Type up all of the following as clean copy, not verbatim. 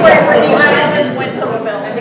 I almost went to the building.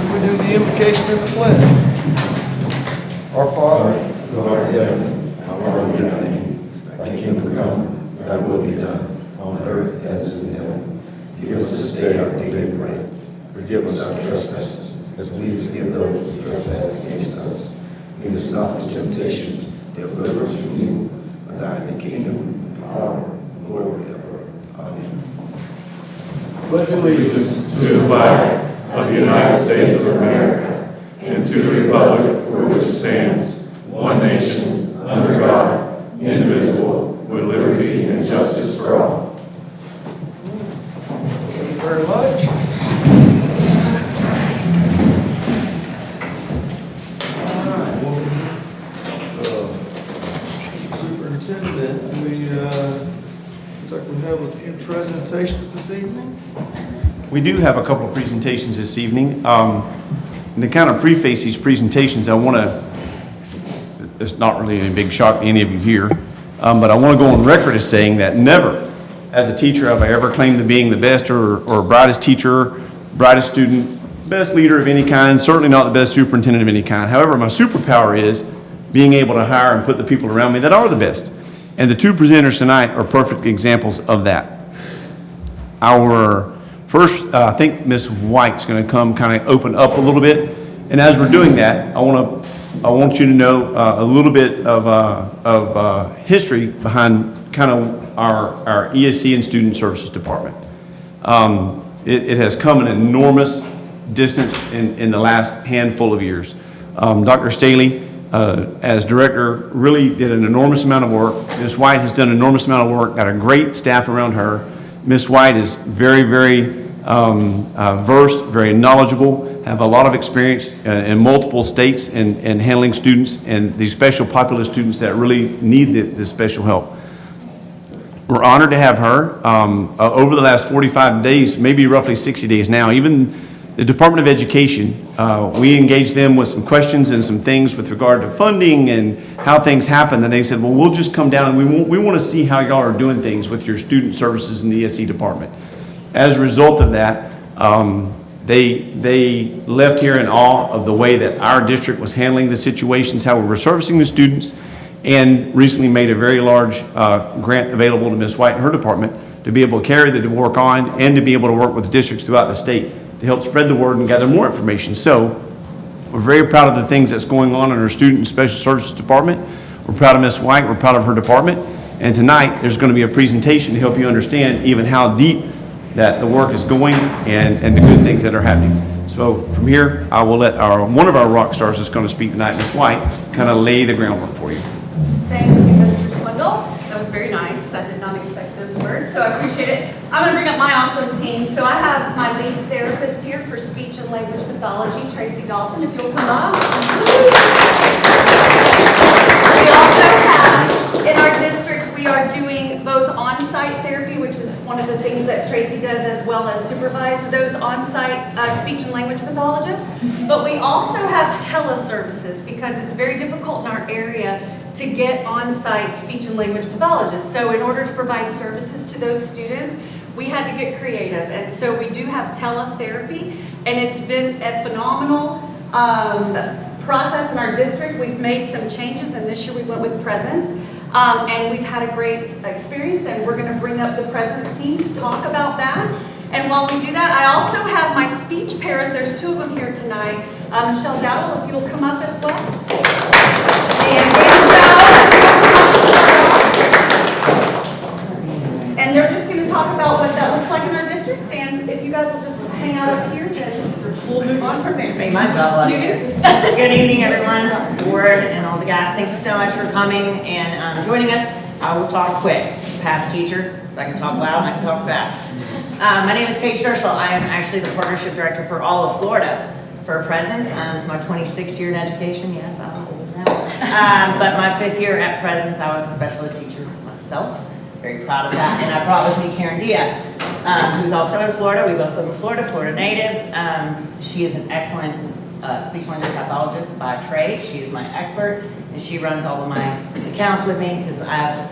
Can we do the invocation and the pledge? Our Father, who art in heaven, hallowed be thy name. Thy kingdom come, thy will be done, on earth as it is in heaven. Give us this day our daily bread. Forgive us our trespasses, as we forgive those who trespass against us. Lead us not into temptation, but deliver us from evil. For thine is the kingdom, the power, and glory forever. Amen. Pledge allegiance to the flag of the United States of America and to the republic for which it stands, one nation, under God, indivisible, with liberty and justice for all. Thank you very much. All right, well, Superintendent, looks like we have a few presentations this evening. We do have a couple of presentations this evening. And to kind of preface these presentations, I want to, it's not really a big shock to any of you here, but I want to go on record as saying that never, as a teacher, have I ever claimed to being the best or brightest teacher, brightest student, best leader of any kind, certainly not the best superintendent of any kind. However, my superpower is being able to hire and put the people around me that are the best. And the two presenters tonight are perfect examples of that. Our first, I think Ms. White's going to come kind of open up a little bit. And as we're doing that, I want you to know a little bit of history behind kind of our ESC and Student Services Department. It has come an enormous distance in the last handful of years. Dr. Staley, as director, really did an enormous amount of work. Ms. White has done an enormous amount of work, got a great staff around her. Ms. White is very, very versed, very knowledgeable, have a lot of experience in multiple states in handling students and these special popular students that really need this special help. We're honored to have her. Over the last 45 days, maybe roughly 60 days now, even the Department of Education, we engaged them with some questions and some things with regard to funding and how things happen. And they said, well, we'll just come down and we want to see how y'all are doing things with your student services in the ESC department. As a result of that, they left here in awe of the way that our district was handling the situations, how we were servicing the students, and recently made a very large grant available to Ms. White and her department to be able to carry the work on and to be able to work with districts throughout the state to help spread the word and gather more information. So we're very proud of the things that's going on in our Student and Special Services Department. We're proud of Ms. White, we're proud of her department, and tonight there's going to be a presentation to help you understand even how deep that the work is going and the good things that are happening. So from here, I will let one of our rock stars that's going to speak tonight, Ms. White, kind of lay the groundwork for you. Thank you, Mr. Swindle. That was very nice. I did not expect those words, so I appreciate it. I'm going to bring up my awesome team. So I have my lead therapist here for speech and language pathology, Tracy Dalton, if you'll come up. We also have, in our district, we are doing both on-site therapy, which is one of the things that Tracy does, as well as supervise those on-site speech and language pathologists. But we also have teleservices because it's very difficult in our area to get on-site speech and language pathologists. So in order to provide services to those students, we had to get creative. And so we do have teletherapy, and it's been a phenomenal process in our district. We've made some changes, and this year we went with Presence. And we've had a great experience, and we're going to bring up the Presence team to talk about that. And while we do that, I also have my speech pairs. There's two of them here tonight. Michelle Dowdle, if you'll come up as well. And they're just going to talk about what that looks like in our district. And if you guys will just hang out up here, then we'll move on from there. Make my job easier. Good evening, everyone, board and all the guys. Thank you so much for coming and joining us. I will talk quick. Past teacher, so I can talk loud and I can talk fast. My name is Paige Sturchel. I am actually the partnership director for all of Florida for Presence. It's my 26th year in education. Yes, I'm old now. But my 5th year at Presence, I was a special ed teacher myself. Very proud of that. And I brought with me Karen Diaz, who's also in Florida. We both live in Florida, Florida natives. She is an excellent speech language pathologist by trade. She is my expert, and she runs all of my accounts with me because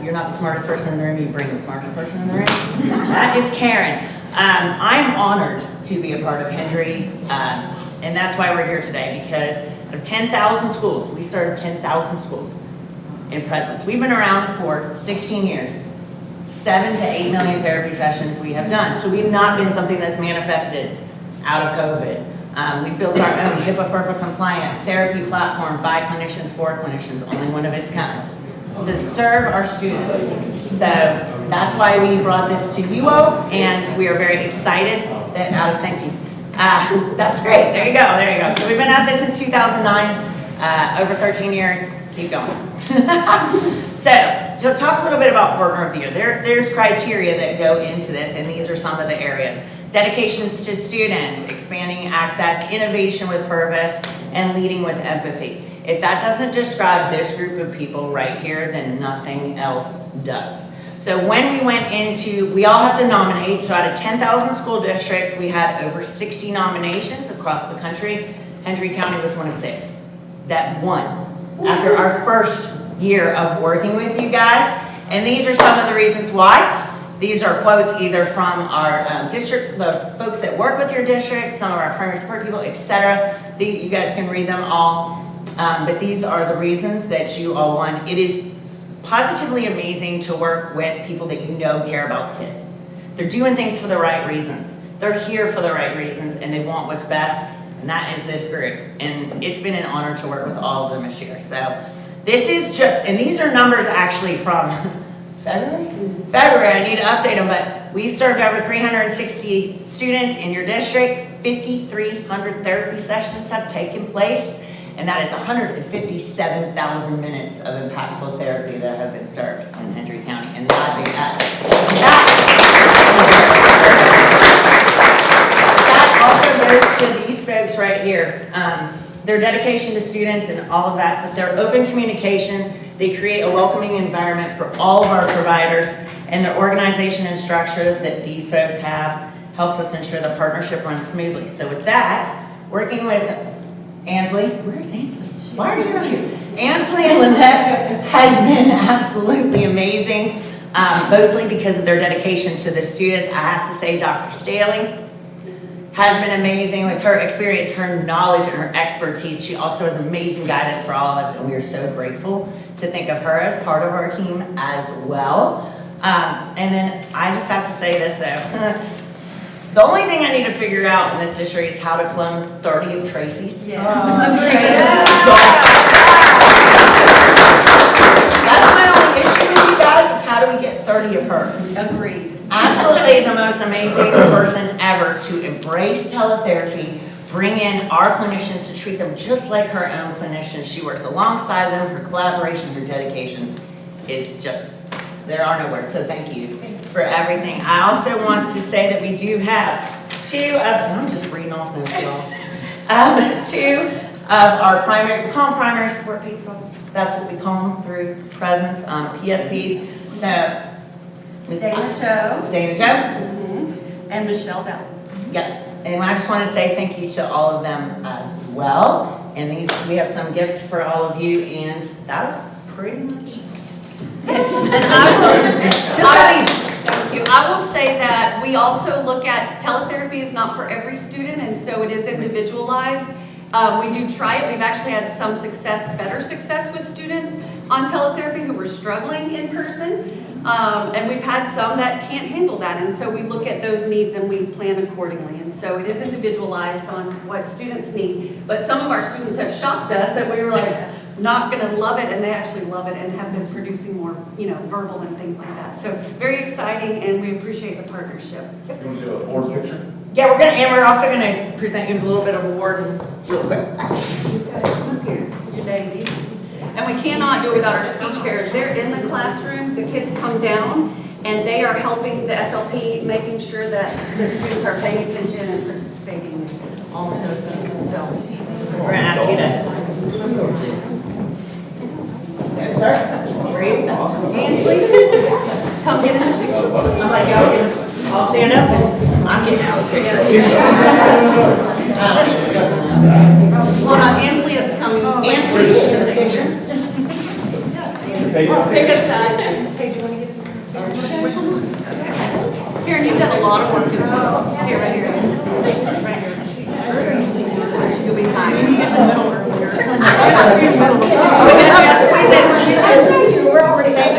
you're not the smartest person in the room, you bring the smartest person in the room. That is Karen. I'm honored to be a part of Hendry, and And that's why we're here today, because out of 10,000 schools, we serve 10,000 schools in presence. We've been around for 16 years. 7 to 8 million therapy sessions we have done. So we've not been something that's manifested out of COVID. We built our own HIPAA-FERPA compliant therapy platform by clinicians for clinicians, only one of its kind, to serve our students. So that's why we brought this to you all, and we are very excited that, thank you. That's great, there you go. So we've been at this since 2009, over 13 years, keep going. So talk a little bit about Partner of the Year. There's criteria that go into this, and these are some of the areas. Dedications to students, expanding access, innovation with purpose, and leading with empathy. If that doesn't describe this group of people right here, then nothing else does. So when we went into, we all have to nominate, so out of 10,000 school districts, we had over 60 nominations across the country. Hendry County was one of 6 that won after our first year of working with you guys. And these are some of the reasons why. These are quotes either from our district, the folks that work with your district, some of our primary support people, etc. You guys can read them all. But these are the reasons that you all won. It is positively amazing to work with people that you know care about kids. They're doing things for the right reasons. They're here for the right reasons, and they want what's best, and that is this group. And it's been an honor to work with all of them this year. So this is just, and these are numbers actually from February, I need to update them, but we served over 360 students in your district. 5,300 therapy sessions have taken place, and that is 157,000 minutes of impactful therapy that have been served in Hendry County. And that also goes to these folks right here. Their dedication to students and all of that, but their open communication. They create a welcoming environment for all of our providers, and their organization and structure that these folks have helps us ensure the partnership runs smoothly. So with that, working with Ansley, where's Ansley? Why are you not here? Ansley and Lynette has been absolutely amazing, mostly because of their dedication to the students. I have to say Dr. Staley has been amazing with her experience, her knowledge, and her expertise. She also has amazing guidance for all of us, and we are so grateful to think of her as part of our team as well. And then I just have to say this though. The only thing I need to figure out in this district is how to clone 30 of Tracy's. Yes. That's my only issue with you guys, is how do we get 30 of her? Agreed. Absolutely the most amazing person ever to embrace teletherapy, bring in our clinicians to treat them just like her own clinicians. She works alongside them. Her collaboration, her dedication is just, there are no words. So thank you for everything. I also want to say that we do have I'm just reading off those, y'all. 2 of our primary, we call them primary support people. That's what we call them through presence, PSPs. So, Ms. Dana Joe. And Michelle Dowd. Yep. And I just want to say thank you to all of them as well. And we have some gifts for all of you, and that was pretty much. I will say that we also look at teletherapy is not for every student, and so it is individualized. We do try it. We've actually had some better success with students on teletherapy who were struggling in person. And we've had some that can't handle that, and so we look at those needs and we plan accordingly. And so it is individualized on what students need. But some of our students have shocked us that we were like not going to love it, and they actually love it and have been producing more, verbal and things like that. So very exciting, and we appreciate the partnership. You want to do a board picture? Yeah, we're also gonna present you a little bit of award real quick. Your babies. And we cannot do it without our speech fairs. They're in the classroom, the kids come down, and they are helping the SLP, making sure that the students are paying attention and participating in all of those things. So We're gonna ask you to. Yes, sir. Great. Ansley, come get us a picture. I'm like, I'll stand up and I'm getting out of the picture. Hold on, Ansley is coming. Ansley, is in the picture. Pick a side. Paige, you want to get Here, you've done a lot of work as well. Here, right here. Right here. Nice to meet you. We're already. Thanks,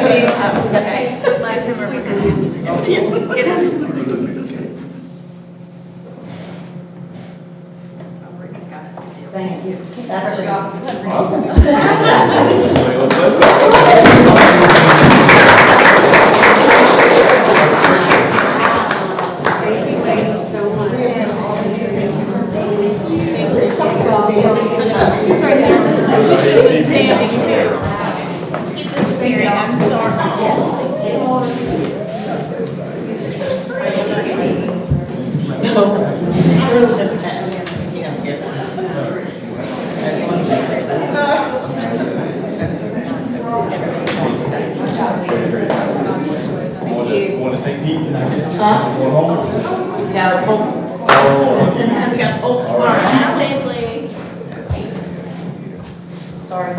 Thank you. That's Thank you, ladies, so much. I'm sorry. Want to say Pete? Huh? Going home? No, home. Oh. We got home tomorrow. Safely. Sorry.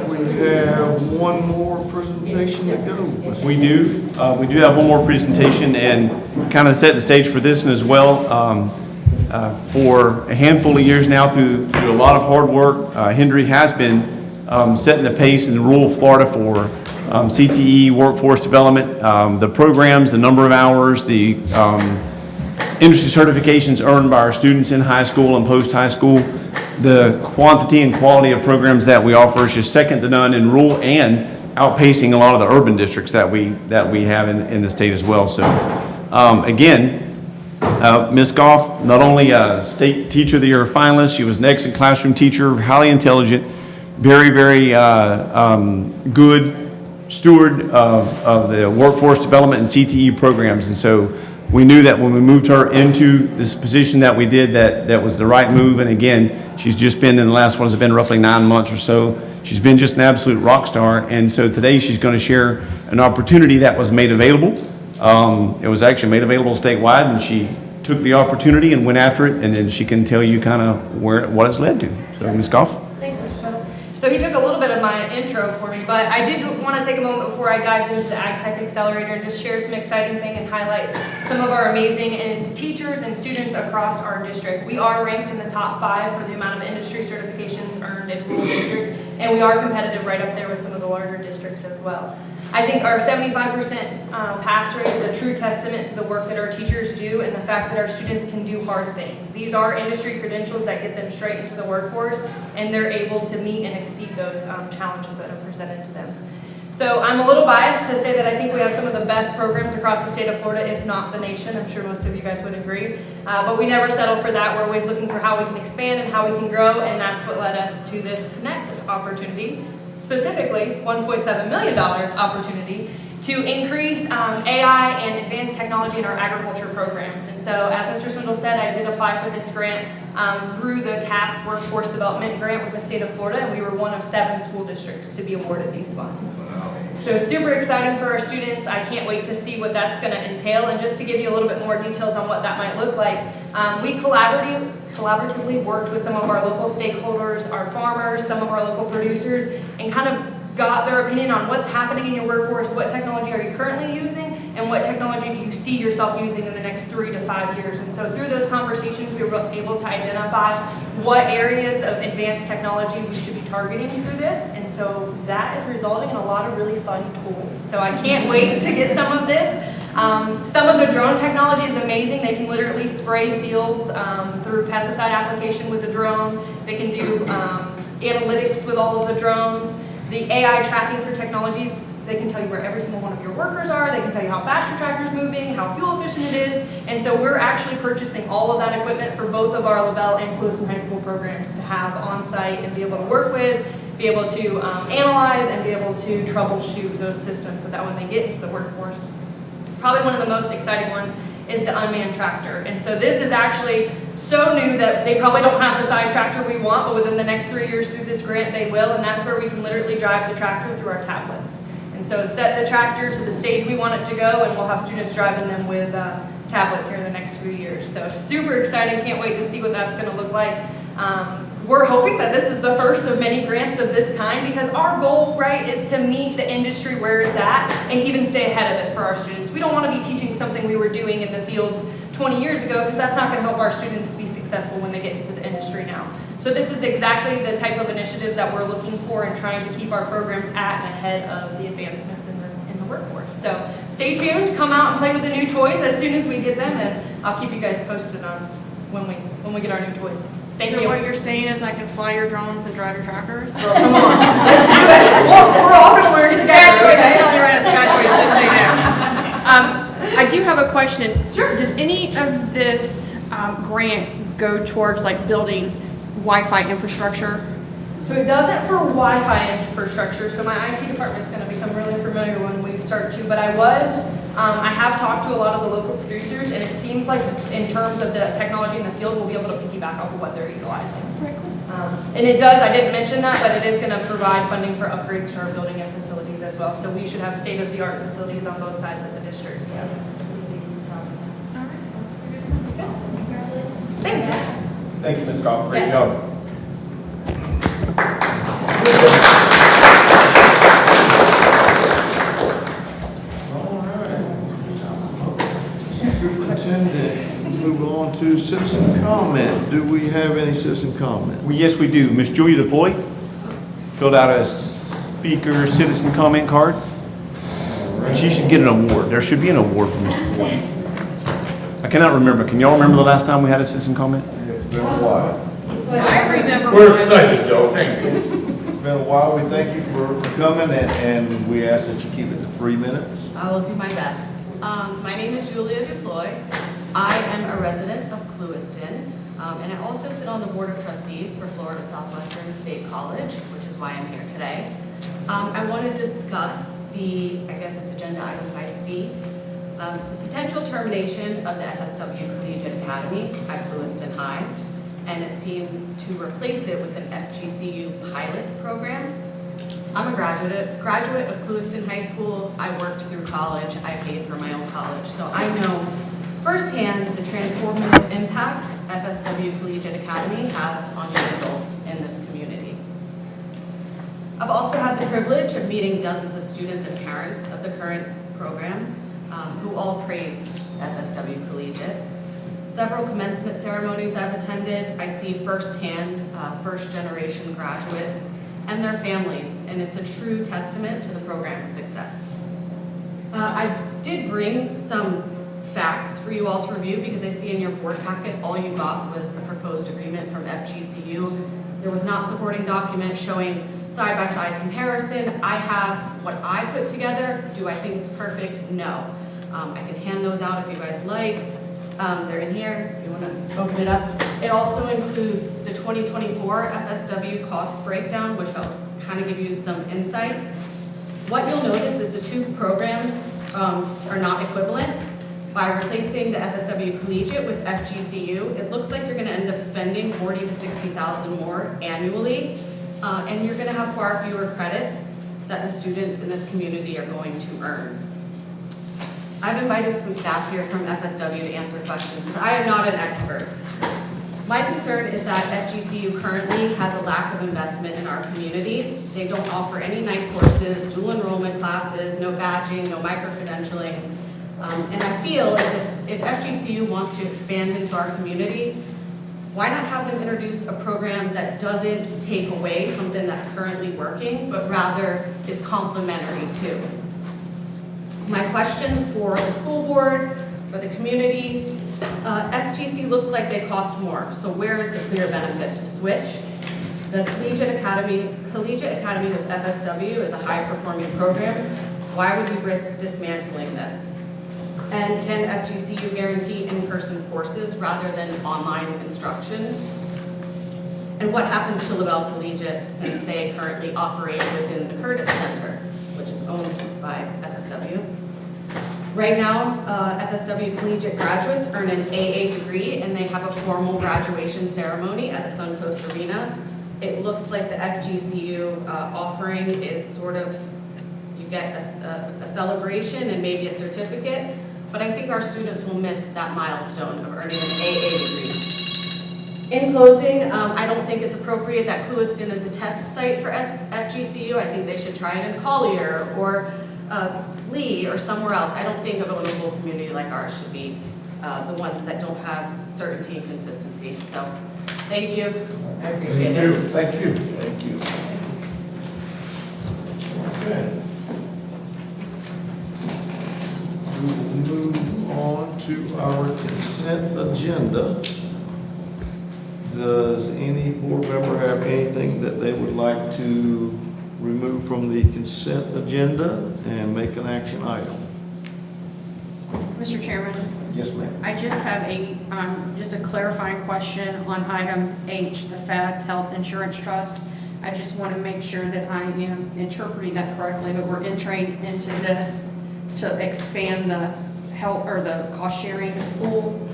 We have one more presentation to go. We do. We do have one more presentation and kind of set the stage for this one as well. For a handful of years now, through a lot of hard work, Hendry has been setting the pace in rural Florida for CTE, workforce development, the programs, the number of hours, the industry certifications earned by our students in high school and post-high school. The quantity and quality of programs that we offer is just second to none in rural and outpacing a lot of the urban districts that we have in the state as well. So again, Ms. Goff, not only a state teacher of the year finalist, she was an excellent classroom teacher, highly intelligent, very, very good steward of the workforce development and CTE programs. And so we knew that when we moved her into this position that we did, that was the right move. And again, she's just been, in the last ones have been roughly 9 months or so, she's been just an absolute rock star. And so today she's going to share an opportunity that was made available. It was actually made available statewide, and she took the opportunity and went after it, and then she can tell you kind of what it's led to. So, Ms. Goff. Thanks, Mr. Bell. So he took a little bit of my intro for me, but I did want to take a moment before I dive into the Ag Tech Accelerator and just share some exciting thing and highlight some of our amazing teachers and students across our district. We are ranked in the top 5 for the amount of industry certifications earned in rural district, and we are competitive right up there with some of the larger districts as well. I think our 75% pass rate is a true testament to the work that our teachers do and the fact that our students can do hard things. These are industry credentials that get them straight into the workforce, and they're able to meet and exceed those challenges that are presented to them. So I'm a little biased to say that I think we have some of the best programs across the state of Florida, if not the nation. I'm sure most of you guys would agree. But we never settle for that. We're always looking for how we can expand and how we can grow, and that's what led us to this Connect opportunity. Specifically, $1.7 million opportunity to increase AI and advanced technology in our agriculture programs. And so, as Mr. Swindle said, I did apply for this grant through the CAP Workforce Development Grant with the state of Florida, and we were one of 7 school districts to be awarded these funds. So super exciting for our students. I can't wait to see what that's going to entail. And just to give you a little bit more details on what that might look like, we collaboratively worked with some of our local stakeholders, our farmers, some of our local producers, and kind of got their opinion on what's happening in your workforce, what technology are you currently using, and what technology do you see yourself using in the next 3 to 5 years. And so through those conversations, we were able to identify what areas of advanced technology we should be targeting through this. And so that is resulting in a lot of really fun tools. So I can't wait to get some of this. Some of the drone technology is amazing. They can literally spray fields through pesticide application with the drone. They can do analytics with all of the drones. The AI tracking for technology, they can tell you where every single one of your workers are. They can tell you how fast your tractor is moving, how fuel efficient it is. And so we're actually purchasing all of that equipment for both of our LaBelle and Closton High School programs to have on site and be able to work with, be able to analyze, and be able to troubleshoot those systems so that when they get into the workforce. Probably one of the most exciting ones is the unmanned tractor. And so this is actually so new that they probably don't have the size tractor we want, but within the next 3 years through this grant, they will. And that's where we can literally drive the tractor through our tablets. And so set the tractor to the stage we want it to go, and we'll have students driving them with tablets here in the next few years. So super exciting. Can't wait to see what that's going to look like. We're hoping that this is the first of many grants of this kind, because our goal, right, is to meet the industry where it's at and even stay ahead of it for our students. We don't want to be teaching something we were doing in the fields 20 years ago, because that's not going to help our students be successful successful when they get into the industry now. So this is exactly the type of initiative that we're looking for and trying to keep our programs at and ahead of the advancements in the workforce. So stay tuned, come out and play with the new toys as soon as we get them, and I'll keep you guys posted on when we get our new toys. Thank So you. what you're saying is I can fly your drones and drive your tractors? Girl, come on. Let's do it. We're all gonna learn It's a together. bad choice, I'm okay? telling you right now, it's a bad choice, just so you know. I do have a question. Sure. Does any of this grant go towards like building Wi-Fi infrastructure? So it doesn't for Wi-Fi infrastructure, so my IT department's gonna become really familiar when we start to, but I have talked to a lot of the local producers, and it seems like in terms of the technology in the field, we'll be able to piggyback off of what they're utilizing. And it does, I didn't mention that, but it is gonna provide funding for upgrades to our building and facilities as well, so we should have state-of-the-art facilities on both sides of the district. So. Thanks. Thank you, Ms. Goff, great Yes. job. All right. Superintendent, move on to citizen comment. Do we have any citizen comment? Well, yes, we do. Miss Julia DePloy filled out a speaker citizen comment card. She should get an award. There should be an award for Ms. DePloy. I cannot remember. Can y'all remember the last time we had a citizen comment? It's been a while. I remember We're one. excited, Joe, thank you. It's been a while. We thank you for coming, and we ask that you keep it to 3 minutes. I will do my best. My name is Julia DePloy. I am a resident of Clewiston, and I also sit on the Board of Trustees for Florida Southwestern State College, which is why I'm here today. I want to discuss I guess it's agenda item 5C, the potential termination of the FSW Collegiate Academy at Clewiston High, and it seems to replace it with an FGCU pilot program. I'm a graduate of Clewiston High School. I worked through college. I paid for my own college. So I know firsthand the transformative impact FSW Collegiate Academy has on young adults in this community. I've also had the privilege of meeting dozens of students and parents of the current program who all praise FSW Collegiate. Several commencement ceremonies I've attended, I see firsthand first-generation graduates and their families, and it's a true testament to the program's success. I did bring some facts for you all to review because I see in your board packet all you got was a proposed agreement from FGCU. There was not supporting document showing side-by-side comparison. I have what I put together. Do I think it's perfect? No. I can hand those out if you guys like. They're in here if you want to open it up. It also includes the 2024 FSW cost breakdown, which will kind of give you some insight. What you'll notice is the two programs are not equivalent. By replacing the FSW Collegiate with FGCU, it looks like you're going to end up spending $40,000 to $60,000 more annually, and you're going to have far fewer credits that the students in this community are going to earn. I've invited some staff here from FSW to answer questions, because I am not an expert. My concern is that FGCU currently has a lack of investment in our community. They don't offer any night courses, dual enrollment classes, no badging, no micro-credentialing. And I feel as if FGCU wants to expand into our community, why not have them introduce a program that doesn't take away something that's currently working, but rather is complementary to? My questions for the school board, for the community, FGC looks like they cost more, so where is the clear benefit to switch? The Collegiate Academy with FSW is a high-performing program. Why would we risk dismantling this? And can FGCU guarantee in-person courses rather than online instruction? And what happens to LaBelle Collegiate since they currently operate within the Curtis Center, which is owned by FSW? Right now, FSW Collegiate graduates earn an AA degree and they have a formal graduation ceremony at the Suncoast Arena. It looks like the FGCU offering is sort of, you get a celebration and maybe a certificate, but I think our students will miss that milestone of earning an AA degree. In closing, I don't think it's appropriate that Clewiston is a test site for FGCU. I think they should try it in Collier or Lee or somewhere else. I don't think a local community like ours should be the ones that don't have certainty and consistency. So, thank you. I appreciate it. Thank you. Thank you. Okay. We will move on to our consent agenda. Does any board member have anything that they would like to remove from the consent agenda and make an action item? Mr. Chairman, Yes, ma'am. I just have just a clarifying question on item H, the FADS Health Insurance Trust. I just want to make sure that I am interpreting that correctly, but we're entering into this to expand the health or the cost sharing pool.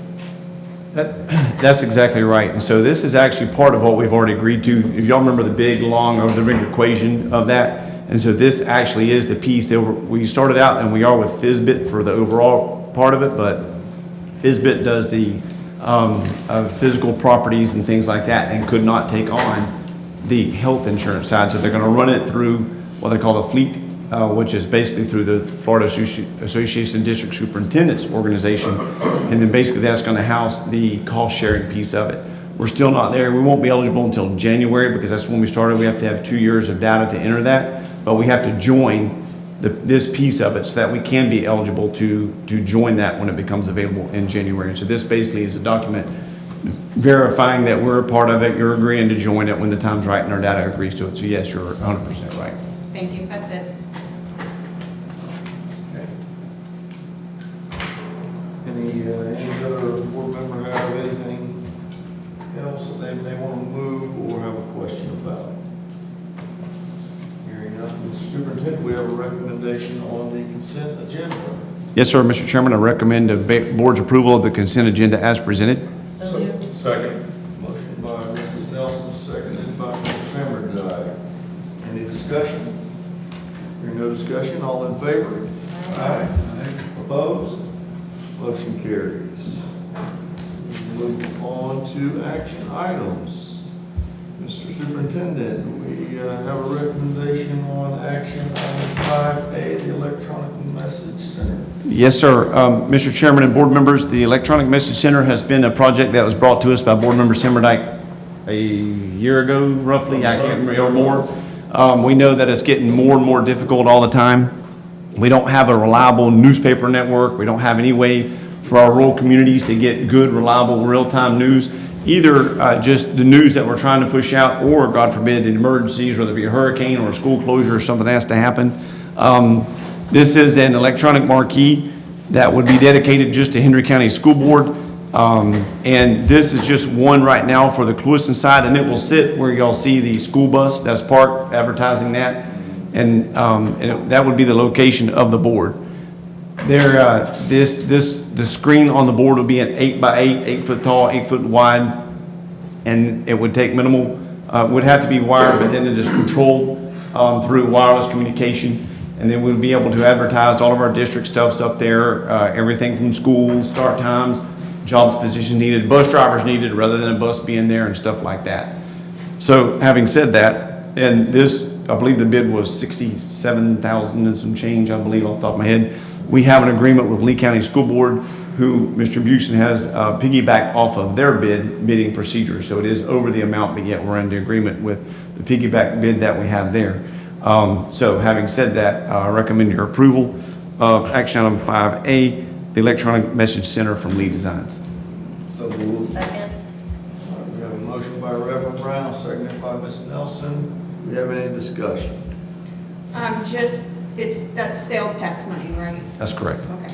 That's exactly right. And so this is actually part of what we've already agreed to. If y'all remember the big, long, over the ring equation of that. And so this actually is the piece that we started out, and we are with FSBIT for the overall part of it, but FSBIT does the physical properties and things like that and could not take on the health insurance side. So they're going to run it through what they call the fleet, which is basically through the Florida Association of District Superintendents organization. And then basically that's going to house the cost sharing piece of it. We're still not there. We won't be eligible until January because that's when we started. We have to have 2 years of data to enter that, but we have to join this piece of it so that we can be eligible to join that when it becomes available in January. So this basically is a document verifying that we're a part of it, you're agreeing to join it when the time's right and our data agrees to it. So yes, you're 100% right. Thank you, that's it. Any other board member have anything else that they may want to move or have a question about? Hearing none, Mr. Superintendent, we have a recommendation on the consent agenda. Yes, sir, Mr. Chairman, I recommend the board's approval of the consent agenda as presented. Second. Motion by Mrs. Nelson, seconded by Mr. Sandberg. Any discussion? Hearing no discussion, all in favor? Aye. Opposed? Motion carries. Move on to action items. Mr. Superintendent, we have a recommendation on action item 5A, the electronic message center. Yes, sir. Mr. Chairman and board members, the Electronic Message Center has been a project that was brought to us by Board Member Simmerdike a year ago, roughly, I can't remember, or more. We know that it's getting more and more difficult all the time. We don't have a reliable newspaper network. We don't have any way for our rural communities to get good, reliable, real-time news. Either just the news that we're trying to push out, or God forbid, in emergencies, whether it be a hurricane or a school closure or something has to happen. This is an electronic marquee that would be dedicated just to Hendry County School Board. And this is just one right now for the Clewiston side, and it will sit where y'all see the school bus that's parked, advertising that. And that would be the location of the board. There, the screen on the board would be an 8x8, 8 foot tall, 8 foot wide, and it would take minimal, would have to be wired, but then it is controlled through wireless communication. And then we'll be able to advertise all of our district stuffs up there, everything from schools, start times, jobs, positions needed, bus drivers needed, rather than a bus being there and stuff like that. So having said that, and this, I believe the bid was $67,000 and some change, I believe, off the top of my head. We have an agreement with Lee County School Board, who Mr. Busey has piggybacked off of their bidding procedure. So it is over the amount, but yet we're under agreement with the piggyback bid that we have there. So having said that, I recommend your approval of action item 5A, the Electronic Message Center from Lee Designs. So moved. Second. We have a motion by Reverend Brown, seconded by Ms. Nelson. Do we have any discussion? That's sales tax money, right? That's correct. Okay.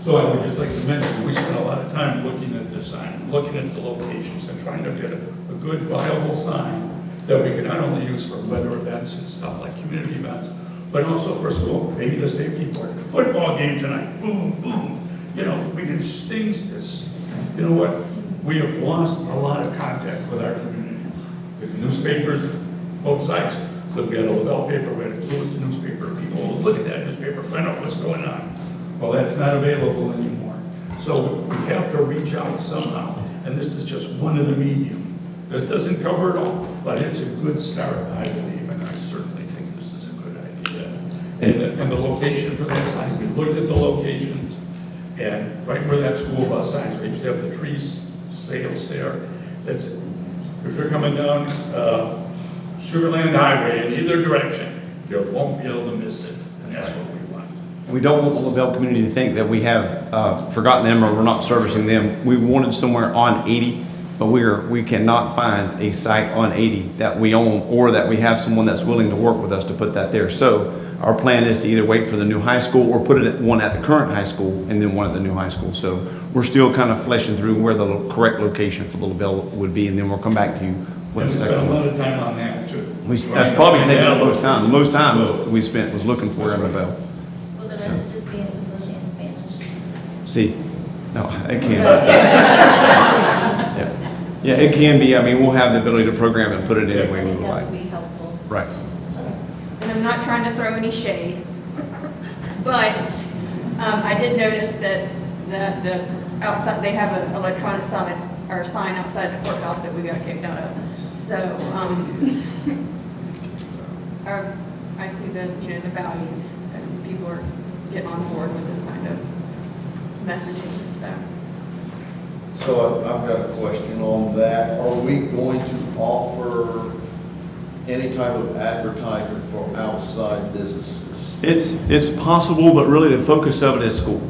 So I would just like to mention, we spent a lot of time looking at this sign, looking at the locations and trying to get a good viable sign that we can not only use for weather events and stuff like community events, but also for school, maybe the safety board, football game tonight, boom, boom. You know, we can things this, you know what? We have lost a lot of contact with our community. Because the newspapers, both sides, look at a Lavelle paper, we had a Clewiston newspaper, people will look at that newspaper, find out what's going on. Well, that's not available anymore. So we have to reach out somehow, and this is just one of the medium. This doesn't cover it all, but it's a good start, I believe, and I certainly think this is a good idea. And the location for that sign, we looked at the locations, And right where that school bus signs, we used to have the tree sales there. That's, if you're coming down Sugarland Highway in either direction, you won't be able to miss it, and that's what we want. We don't want the LaBelle community to think that we have forgotten them or we're not servicing them. We wanted somewhere on 80, but we cannot find a site on 80 that we own or that we have someone that's willing to work with us to put that there. So our plan is to either wait for the new high school or put it at one at the current high school and then one at the new high school. So we're still kind of fleshing through where the correct location for the LaBelle would be, and then we'll come back to you with And a we spent second a one. lot of time on that too. That's probably taking up most time. The most time we spent was looking for it in LaBelle. Will the messages be in English and Spanish? See, no, it can. Yeah, it can be. I mean, we'll have the ability to program it and put it in any way we would That like. would be helpful. Right. And I'm not trying to throw any shade, but I did notice that the outside, they have an electronic sign outside the courthouse that we got kicked out of. So, I see the value, and people are getting on board with this kind of messaging, so. So I've got a question on that. Are we going to offer any type of advertisement for outside businesses? It's possible, but really the focus of it is school.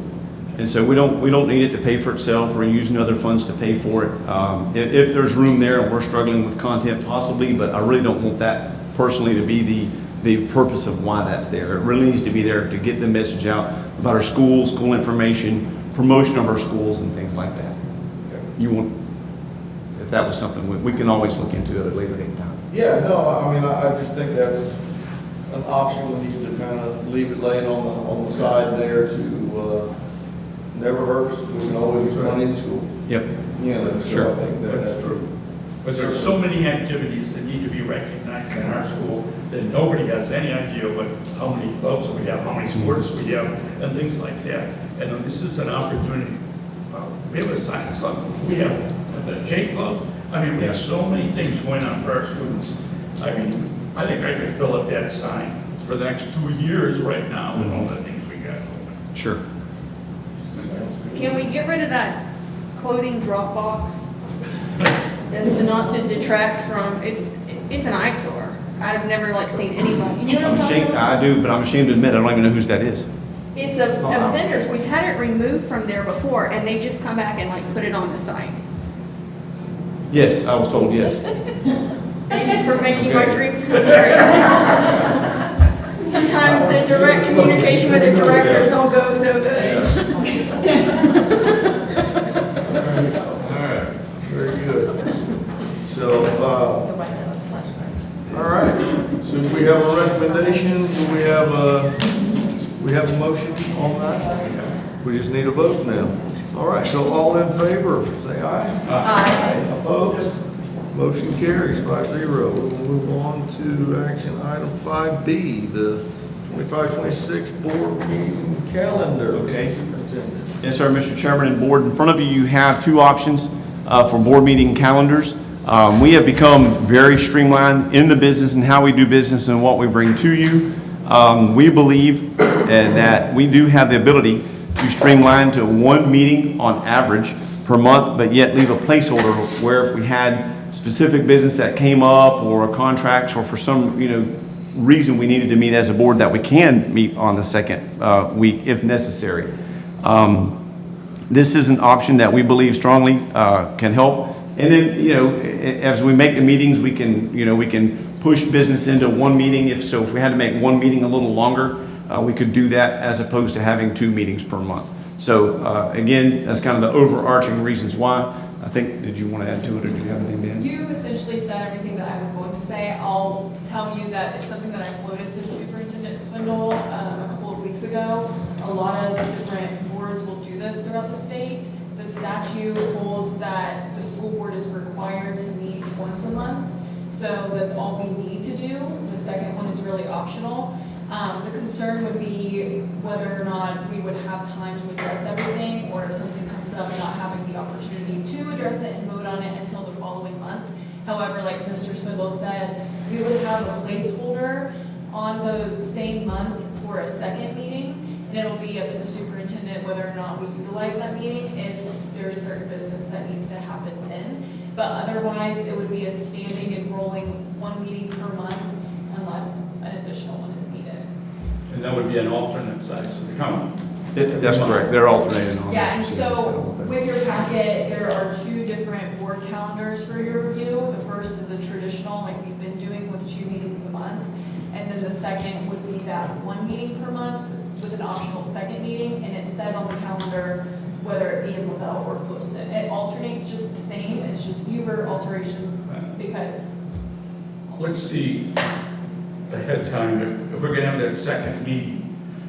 And so we don't need it to pay for itself. We're using other funds to pay for it. If there's room there and we're struggling with content, possibly, but I really don't want that personally to be the purpose of why that's there. It really needs to be there to get the message out about our schools, school information, promotion of our schools and things like that. If that was something, we can always look into it at a later date time. Yeah, no, I mean, I just think that's an option we need to kind of leave it laying on the side there to, never hurts. We can always use money in school. Yep. You know, so Sure. I think that's true. But there's so many activities that need to be recognized in our school that nobody has any idea how many clubs we have, how many sports we have, and things like that. And this is an opportunity. We have a science club, we have the J club. I mean, we have so many things going on for our students. I mean, I think I could fill up that sign for the next 2 years right now with all the things we got going. Sure. Can we get rid of that clothing drop box? As to not to detract from, it's an eyesore. I've never seen anybody, you know what I'm talking about? I do, but I'm ashamed to admit, I don't even know whose that is. It's a vendors, we've had it removed from there before, and they just come back and put it on the site. Yes, I was told yes. Thank you for making my dreams come true. Sometimes the direct communication with the directors don't go so good. All right, very good. So, all right, so do we have a recommendation? Do we have a motion on that? We just need a vote now. All right, so all in favor, say aye. Aye. Opposed? Motion carries 5-0. We'll move on to action item 5B, the 25-26 board meeting calendar. Okay. Superintendent. Yes, sir, Mr. Chairman and Board. In front of you, you have two options for board meeting calendars. We have become very streamlined in the business and how we do business and what we bring to you. We believe that we do have the ability to streamline to one meeting on average per month, but yet leave a placeholder where if we had specific business that came up or contracts or for some reason we needed to meet as a board, that we can meet on the second week if necessary. This is an option that we believe strongly can help. And then, as we make the meetings, we can push business into one meeting. If we had to make one meeting a little longer, we could do that as opposed to having 2 meetings per month. So again, that's kind of the overarching reasons why. I think, did you want to add to it, or did you have anything, Dan? You essentially said everything that I was going to say. I'll tell you that it's something that I floated to Superintendent Swindle a couple of weeks ago. A lot of different boards will do this throughout the state. The statute holds that the school board is required to meet once a month. So that's all we need to do. The second one is really optional. The concern would be whether or not we would have time to address everything, or if something comes up, not having the opportunity to address it and vote on it until the following month. However, like Mr. Swindle said, we would have a placeholder on the same month for a second meeting. And it'll be up to the superintendent whether or not we utilize that meeting if there's certain business that needs to happen then. But otherwise, it would be a standing and rolling 1 meeting per month unless an additional one is needed. And that would be an alternate side, so they come. That's correct, they're alternating on. Yeah, and that. so with your packet, there are 2 different board calendars for your review. The first is a traditional, like we've been doing with 2 meetings a month. And then the second would be that 1 meeting per month with an optional second meeting. And it says on the calendar whether it be in Lavelle or Clewiston. It alternates just the same, it's just fewer alterations because. What's the ahead time, if we're gonna have that second meeting,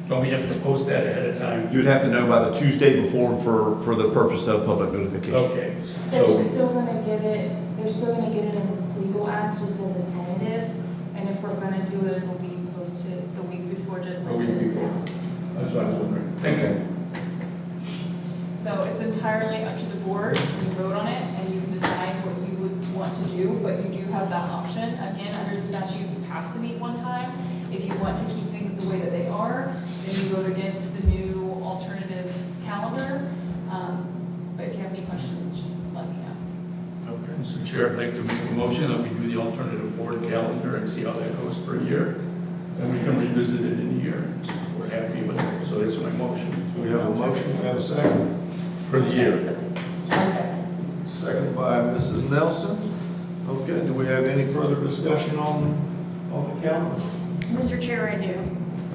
don't we have to post that ahead of time? You'd have to know by the Tuesday before for the purpose of public notification. Okay, They're so, still gonna get it, they're still gonna get it in legal ads just as a tentative, and if we're gonna do it, it'll be posted the week before, just A like week this before. now. that's what I was wondering. Thank you. So it's entirely up to the board, you vote on it, and you can decide what you would want to do, but you do have that option. Again, under the statute, you have to meet 1 time. If you want to keep things the way that they are, then you vote against the new alternative calendar. But if you have any questions, just let me know. Okay, Mr. Chair, I'd like to make a motion that we do the alternative board calendar and see how that goes for a year. And we can revisit it in a year if we're happy with it. So that's my motion. So we have a motion, we have a second. For the year. Second by Mrs. Nelson. Okay, do we have any further discussion on the calendar? Mr. Chair, I do.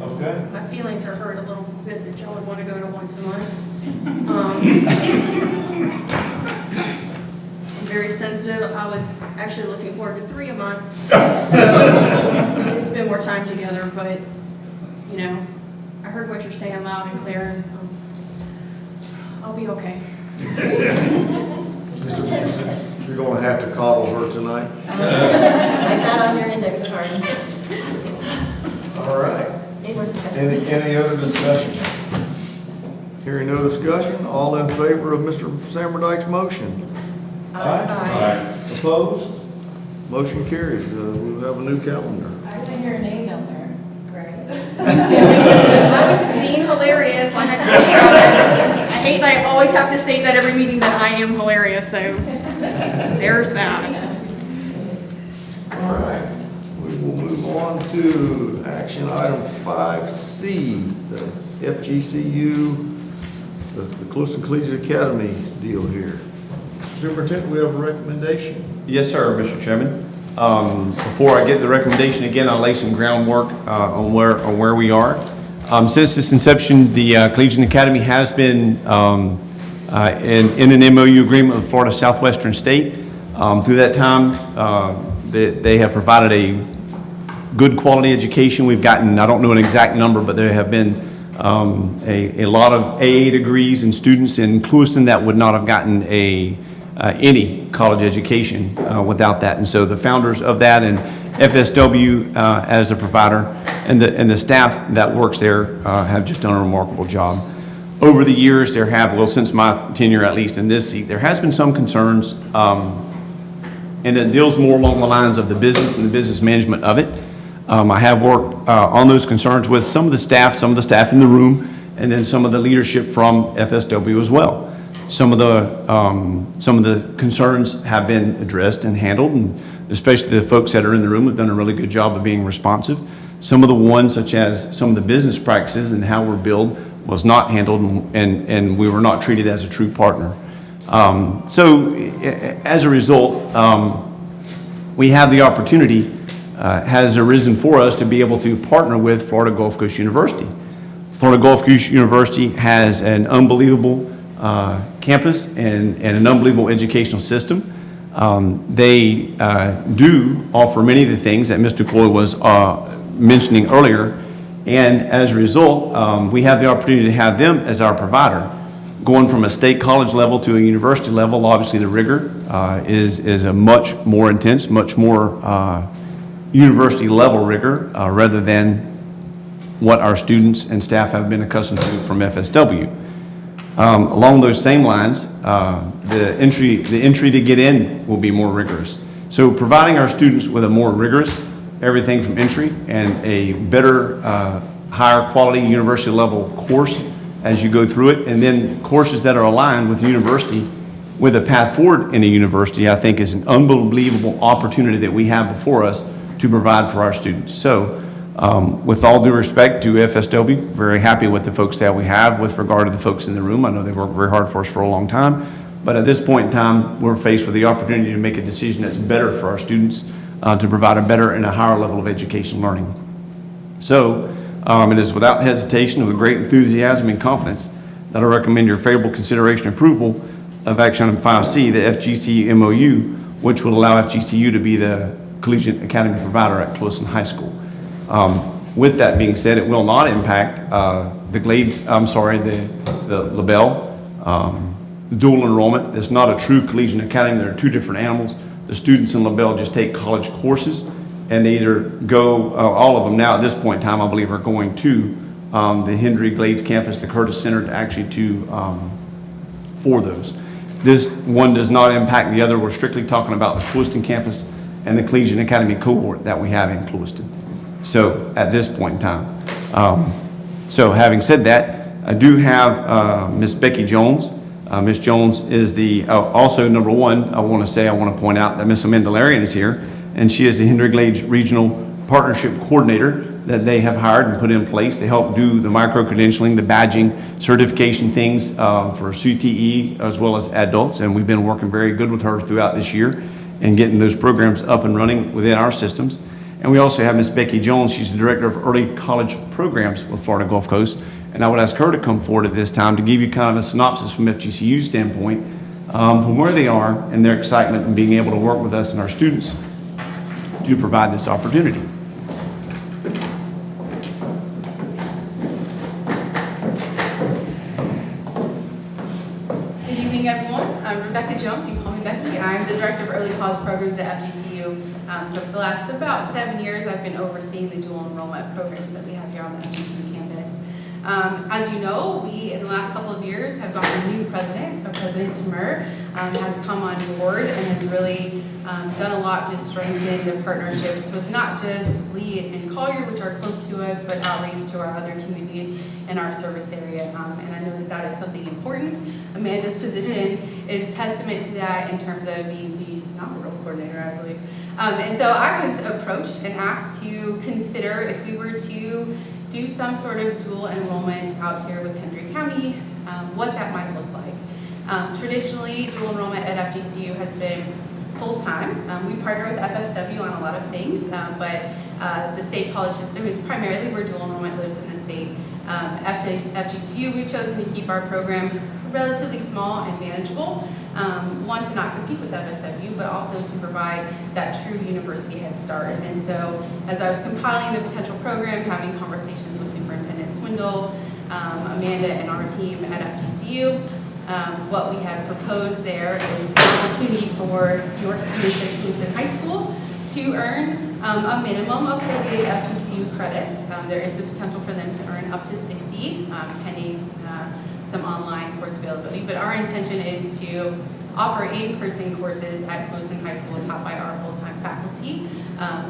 Okay. My feelings are hurt a little bit that y'all would want to go to once a month. I'm very sensitive. I was actually looking forward to 3 a month. So we can spend more time together, but, you know, I heard what you're saying loud and clear, and I'll be okay. Mr. Pearson, you're gonna have to coddle her tonight. I got on your index card. All right. Any more discussion? Any other discussion? Hearing no discussion, all in favor of Mr. Sammerdyke's motion? Aye. Opposed? Motion carries. We'll have a new calendar. I didn't hear a name down there. I was just being hilarious. I hate that I always have to state that every meeting that I am hilarious, so there's that. All right. We will move on to action item 5C, the FGCU, the Clewiston Collegiate Academy deal here. Mr. Superintendent, we have a recommendation. Yes, sir, Mr. Chairman. Before I get to the recommendation, again, I'll lay some groundwork on where we are. Since its inception, the Collegiate Academy has been in an MOU agreement with Florida Southwestern State. Through that time, they have provided a good quality education. We've gotten, I don't know an exact number, but there have been a lot of AA degrees and students in Clewiston that would not have gotten any college education without that. And so the founders of that and FSW as the provider and the staff that works there have just done a remarkable job. Over the years, there have, well, since my tenure at least in this seat, there has been some concerns, and it deals more along the lines of the business and the business management of it. I have worked on those concerns with some of the staff in the room, and then some of the leadership from FSW as well. Some of the concerns have been addressed and handled, and especially the folks that are in the room have done a really good job of being responsive. Some of the ones, such as some of the business practices and how we're billed, was not handled, and we were not treated as a true partner. So as a result, we have the opportunity has arisen for us to be able to partner with Florida Gulf Coast University. Florida Gulf Coast University has an unbelievable campus and an unbelievable educational system. They do offer many of the things that Mr. Cloy was mentioning earlier, and as a result, we have the opportunity to have them as our provider. Going from a state college level to a university level, obviously the rigor is a much more intense, much more university level rigor rather than what our students and staff have been accustomed to from FSW. Along those same lines, the entry to get in will be more rigorous. So providing our students with a more rigorous everything from entry and a better higher quality university level course as you go through it, and then courses that are aligned with university, with a path forward in a university, I think is an unbelievable opportunity that we have before us to provide for our students. So with all due respect to FSW, very happy with the folks that we have with regard to the folks in the room. I know they've worked very hard for us for a long time, but at this point in time, we're faced with the opportunity to make a decision that's better for our students, to provide a better and a higher level of education learning. So it is without hesitation and with great enthusiasm and confidence that I recommend your favorable consideration and approval of Action Item 5C, the FGCU MOU, which will allow FGCU to be the collegiate academy provider at Clewiston High School. With that being said, it will not impact the LaBelle, the dual enrollment. It's not a true collegiate academy. There are two different animals. The students in LaBelle just take college courses, and they either go, all of them now at this point in time, I believe, are going to the Hendry Glades campus, the Curtis Center, for those. This one does not impact the other. We're strictly talking about the Clewiston campus and the Collegiate Academy cohort that we have in Clewiston. So at this point in time. So having said that, I do have Miss Becky Jones. Miss Jones is the, also number one, I want to point out that Miss Amanda Larian is here, and she is the Hendry Glades Regional Partnership Coordinator that they have hired and put in place to help do the micro-credentialing, the badging, certification things for CTE as well as adults, and we've been working very good with her throughout this year and getting those programs up and running within our systems. And we also have Ms. Becky Jones. She's the Director of Early College Programs with Florida Gulf Coast, and I would ask her to come forward at this time to give you kind of a synopsis from FGCU's standpoint from where they are and their excitement in being able to work with us and our students to provide this opportunity. Good evening, everyone. I'm Rebecca Jones. You can call me Becky. I'm the Director of Early College Programs at FGCU. So for the last about 7 years, I've been overseeing the dual enrollment programs that we have here on the FGCU campus. As you know, we, in the last couple of years, have gotten a new president. So President Timur has come on board and has really done a lot to strengthen the partnerships with not just Lee and Collier, which are close to us, but outreach to our other communities in our service area. And I know that that is something important. Amanda's position is testament to that in terms of being the inaugural coordinator, I believe. And so I was approached and asked to consider if we were to do some sort of dual enrollment out here with Hendry County, what that might look like. Traditionally, dual enrollment at FGCU has been full-time. We partner with FSW on a lot of things, but the state college system is primarily where dual enrollment lives in the state. FGCU, we've chosen to keep our program relatively small and manageable. One, to not compete with FSW, but also to provide that true university head start. And so as I was compiling the potential program, having conversations with Superintendent Swindle, Amanda and our team at FGCU, what we have proposed there is an opportunity for your students at Clewiston High School to earn a minimum of 48 FGCU credits. There is the potential for them to earn up to 60, pending some online course availability, but our intention is to offer in-person courses at Clewiston High School taught by our full-time faculty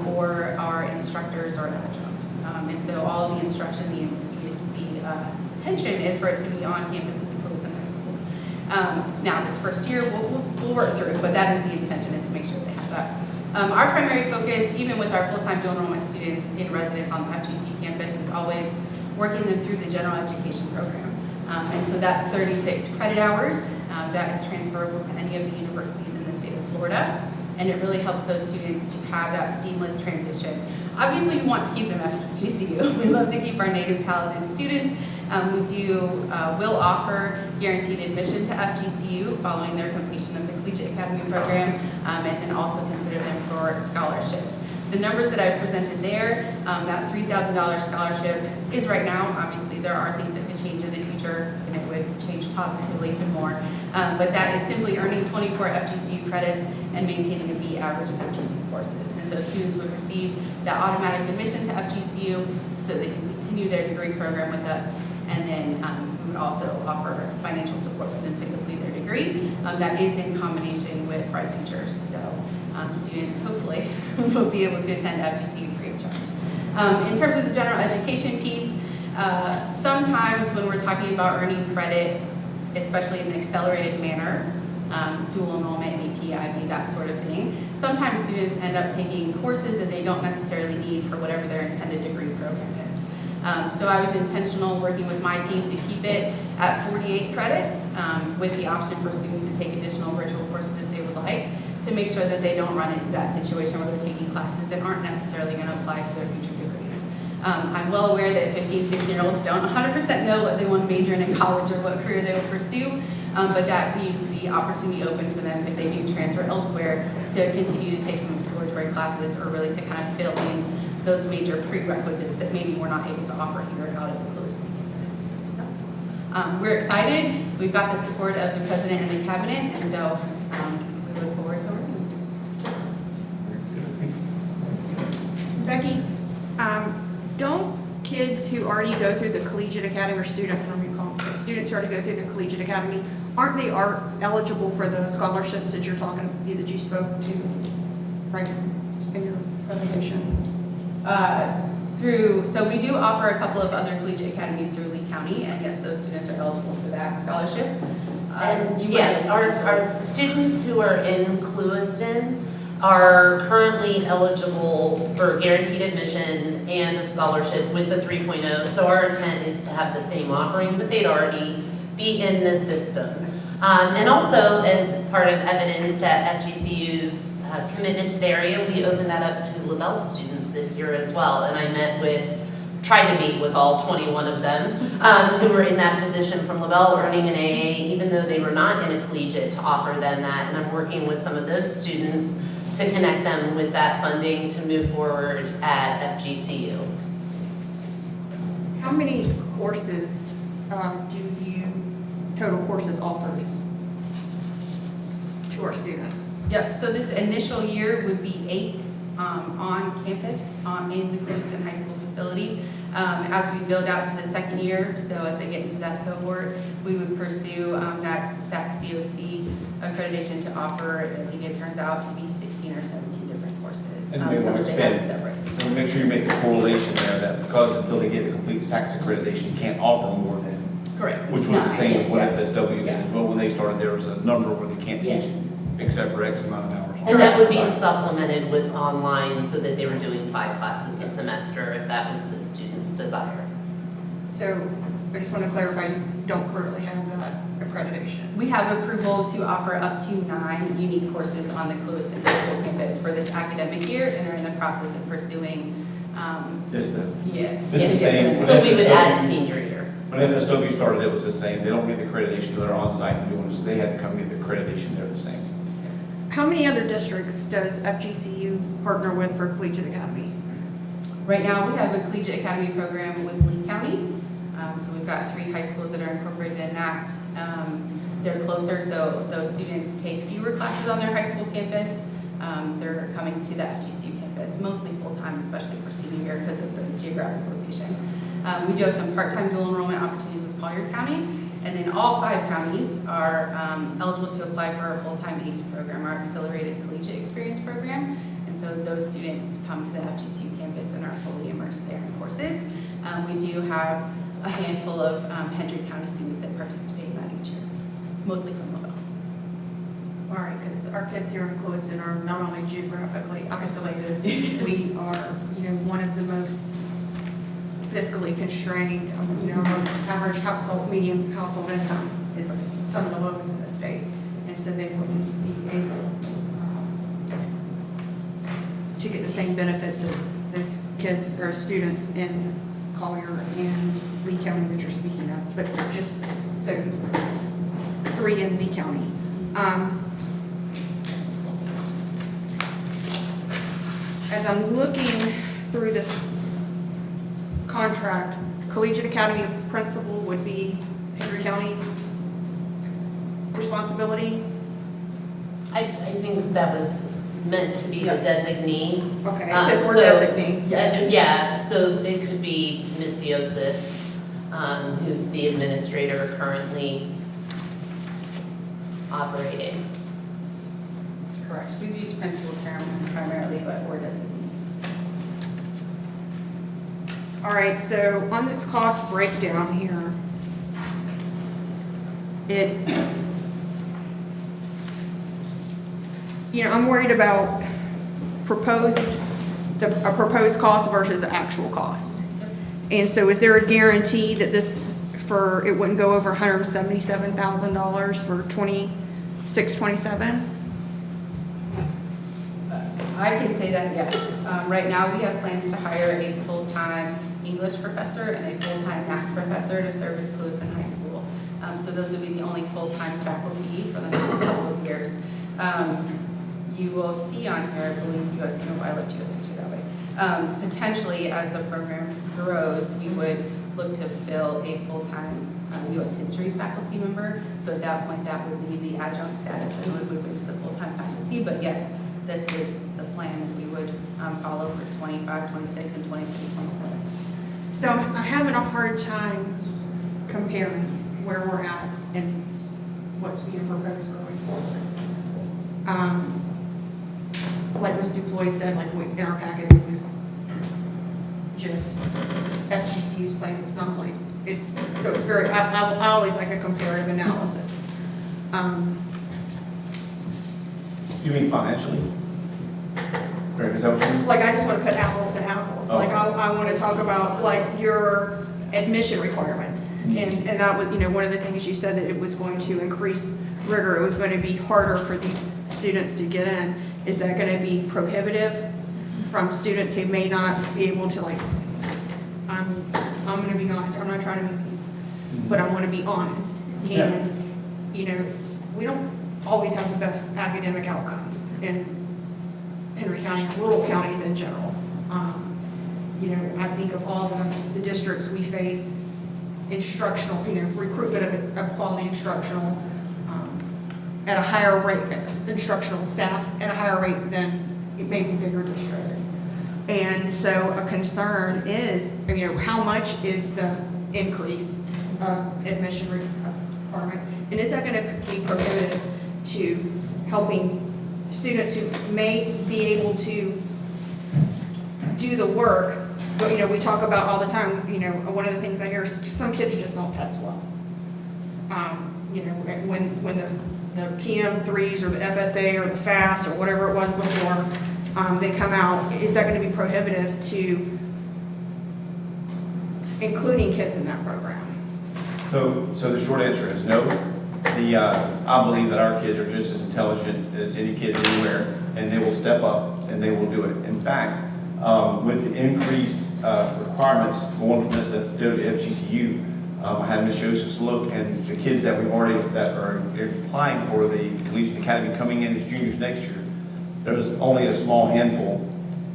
or our instructors or adjuncts. And so all of the instruction, the intention is for it to be on campus at Clewiston High School. Now, this first year, we'll work through it, but that is the intention, is to make sure they have that. Our primary focus, even with our full-time dual enrollment students in residence on the FGC campus, is always working them through the general education program. And so that's 36 credit hours. That is transferable to any of the universities in the state of Florida. And it really helps those students to have that seamless transition. Obviously, we want to keep them at FGCU. We love to keep our native talented students. Will offer guaranteed admission to FGCU following their completion of the Collegiate Academy program, and also consider them for scholarships. The numbers that I presented there, that $3,000 scholarship is right now. Obviously, there are things that could change in the future, and it would change positively to more. But that is simply earning 24 FGCU credits and maintaining a B average in FGCU courses. And so students would receive that automatic admission to FGCU so they can continue their degree program with us. And then we would also offer financial support for them to complete their degree. That is in combination with Bright Futures. So students hopefully will be able to attend FGCU free of charge. In terms of the general education piece, Sometimes when we're talking about earning credit, especially in an accelerated manner, dual enrollment, AP, IB, that sort of thing, sometimes students end up taking courses that they don't necessarily need for whatever their intended degree program is. So I was intentional working with my team to keep it at 48 credits with the option for students to take additional virtual courses if they would like, to make sure that they don't run into that situation where they're taking classes that aren't necessarily going to apply to their future degrees. I'm well aware that 15, 16-year-olds don't 100% know what they want to major in college or what career they will pursue, but that leaves the opportunity open for them if they do transfer elsewhere to continue to take some exploratory classes or really to kind of fill in those major prerequisites that maybe we're not able to offer here out at the Lewis campus. So, we're excited. We've got the support of the president and the cabinet, and so we look forward to working. Becky, don't kids who already go through the collegiate academy, or students, I'm gonna call them, students who already go through the collegiate academy, aren't they eligible for the scholarships that you're talking, that you spoke to, right, in your presentation? So we do offer a couple of other collegiate academies through Lee County, and yes, those students are eligible for that scholarship. And you yes, might- our students who are in Clewiston are currently eligible for guaranteed admission and a scholarship with the 3.0. So our intent is to have the same offering, but they'd already be in the system. And also, as part of evidence to FGCU's commitment to the area, we opened that up to LaBelle students this year as well. And I tried to meet with all 21 of them who were in that position from LaBelle earning an AA, even though they were not in a collegiate, to offer them that. And I'm working with some of those students to connect them with that funding to move forward at FGCU. How many courses total courses offered to our students? Yep, so this initial year would be 8 on campus in the Clewiston High School facility. As we build out to the second year, so as they get into that cohort, we would pursue that SAC-COC accreditation to offer, I think it turns out to be 16 or 17 different courses. And we so want to that they have expand. separate. And make sure you make the correlation there that because until they get the complete SACS accreditation, you can't offer more than, Correct. which was the same as what Yes. FSW did Yeah. as well. When they started, there was a number where they can't Yeah. teach except for X amount of hours. And that would be Sorry. supplemented with online so that they were doing 5 classes a semester if that was the student's desire. So I just want to clarify, you don't currently have that accreditation. We have approval to offer up to 9 unique courses on the Clewiston High School campus for this academic year, and are in the process of pursuing, It's the, yeah. it's the same. So we would add senior year. When FSW started, it was the same. They don't get the accreditation, they're on site and doing it, so they had to come get the accreditation, they're the same. How many other districts does FGCU partner with for Collegiate Academy? Right now, we have a collegiate academy program with Lee County. So we've got 3 high schools that are incorporated in that. They're closer, so those students take fewer classes on their high school campus. They're coming to the FGCU campus, mostly full-time, especially for senior year because of the geographic location. We do have some part-time dual enrollment opportunities with Collier County. And then all 5 counties are eligible to apply for our full-time ACE program, our Accelerated Collegiate Experience Program. And so those students come to the FGCU campus and are fully immersed there in courses. We do have a handful of Hendry County students that participate in that each year, mostly from LaBelle. All right, because our kids here in Clewiston are not only geographically isolated, we are, one of the most fiscally constrained, our average household, median household income is some of the lowest in the state. And so they wouldn't be able to get the same benefits as those kids or students in Collier and Lee County that you're speaking of, but just, so 3 in Lee County. As I'm looking through this contract, Collegiate Academy principal would be Hendry County's responsibility? I think that was meant to be the designee. Okay, it says we're So- designee. Yeah, so it could be Miss Yosis, who's the administrator currently operating. Correct. We've used principal term primarily, but we're designee. All right, so on this cost breakdown here, I'm worried about a proposed cost versus the actual cost. And so is there a guarantee that it wouldn't go over $177,000 for 26, 27? I can say that, yes. Right now, we have plans to hire a full-time English professor and a full-time math professor to service Lewiston High School. So those would be the only full-time faculty for the next couple of years. You will see on here, I believe, US, I looked US history that way. Potentially, as the program grows, we would look to fill a full-time US history faculty member. So at that point, that would be the adjunct status and would move into the full-time faculty. But yes, this is the plan that we would follow for 25, 26, and 26, 27. So I'm having a hard time comparing where we're at and what's being proposed going forward. Like Ms. Dupuis said, like in our packet, it was just FGCU's plan. It's not like, it's very, I always like a comparative analysis. You mean financially? Or is that what you mean? Like, I just want to put apples to apples. Oh. Like, I want to talk about like your admission requirements. And that was, one of the things you said that it was going to increase rigor. It was going to be harder for these students to get in. Is that going to be prohibitive from students who may not be able to, like, I'm going to be honest, I'm not trying to be mean, but I want to be honest. And, we don't always have the best academic outcomes in Hendry County, rural counties in general. I think of all the districts we face, instructional, recruitment of quality instructional, at a higher rate, instructional staff at a higher rate than maybe bigger districts. And so a concern is, how much is the increase of admission requirements? And is that going to be prohibitive to helping students who may be able to do the work? But, we talk about all the time, one of the things I hear is some kids just don't test well. When the PM3s or the FSA or the FAFS or whatever it was before, they come out, is that going to be prohibitive to including kids in that program? So the short answer is no. I believe that our kids are just as intelligent as any kids anywhere, and they will step up and they will do it. In fact, with the increased requirements going from SFO to FGCU, I had Ms. Joseph's look, and the kids that that are applying for the Collegiate Academy coming in as juniors next year, there's only a small handful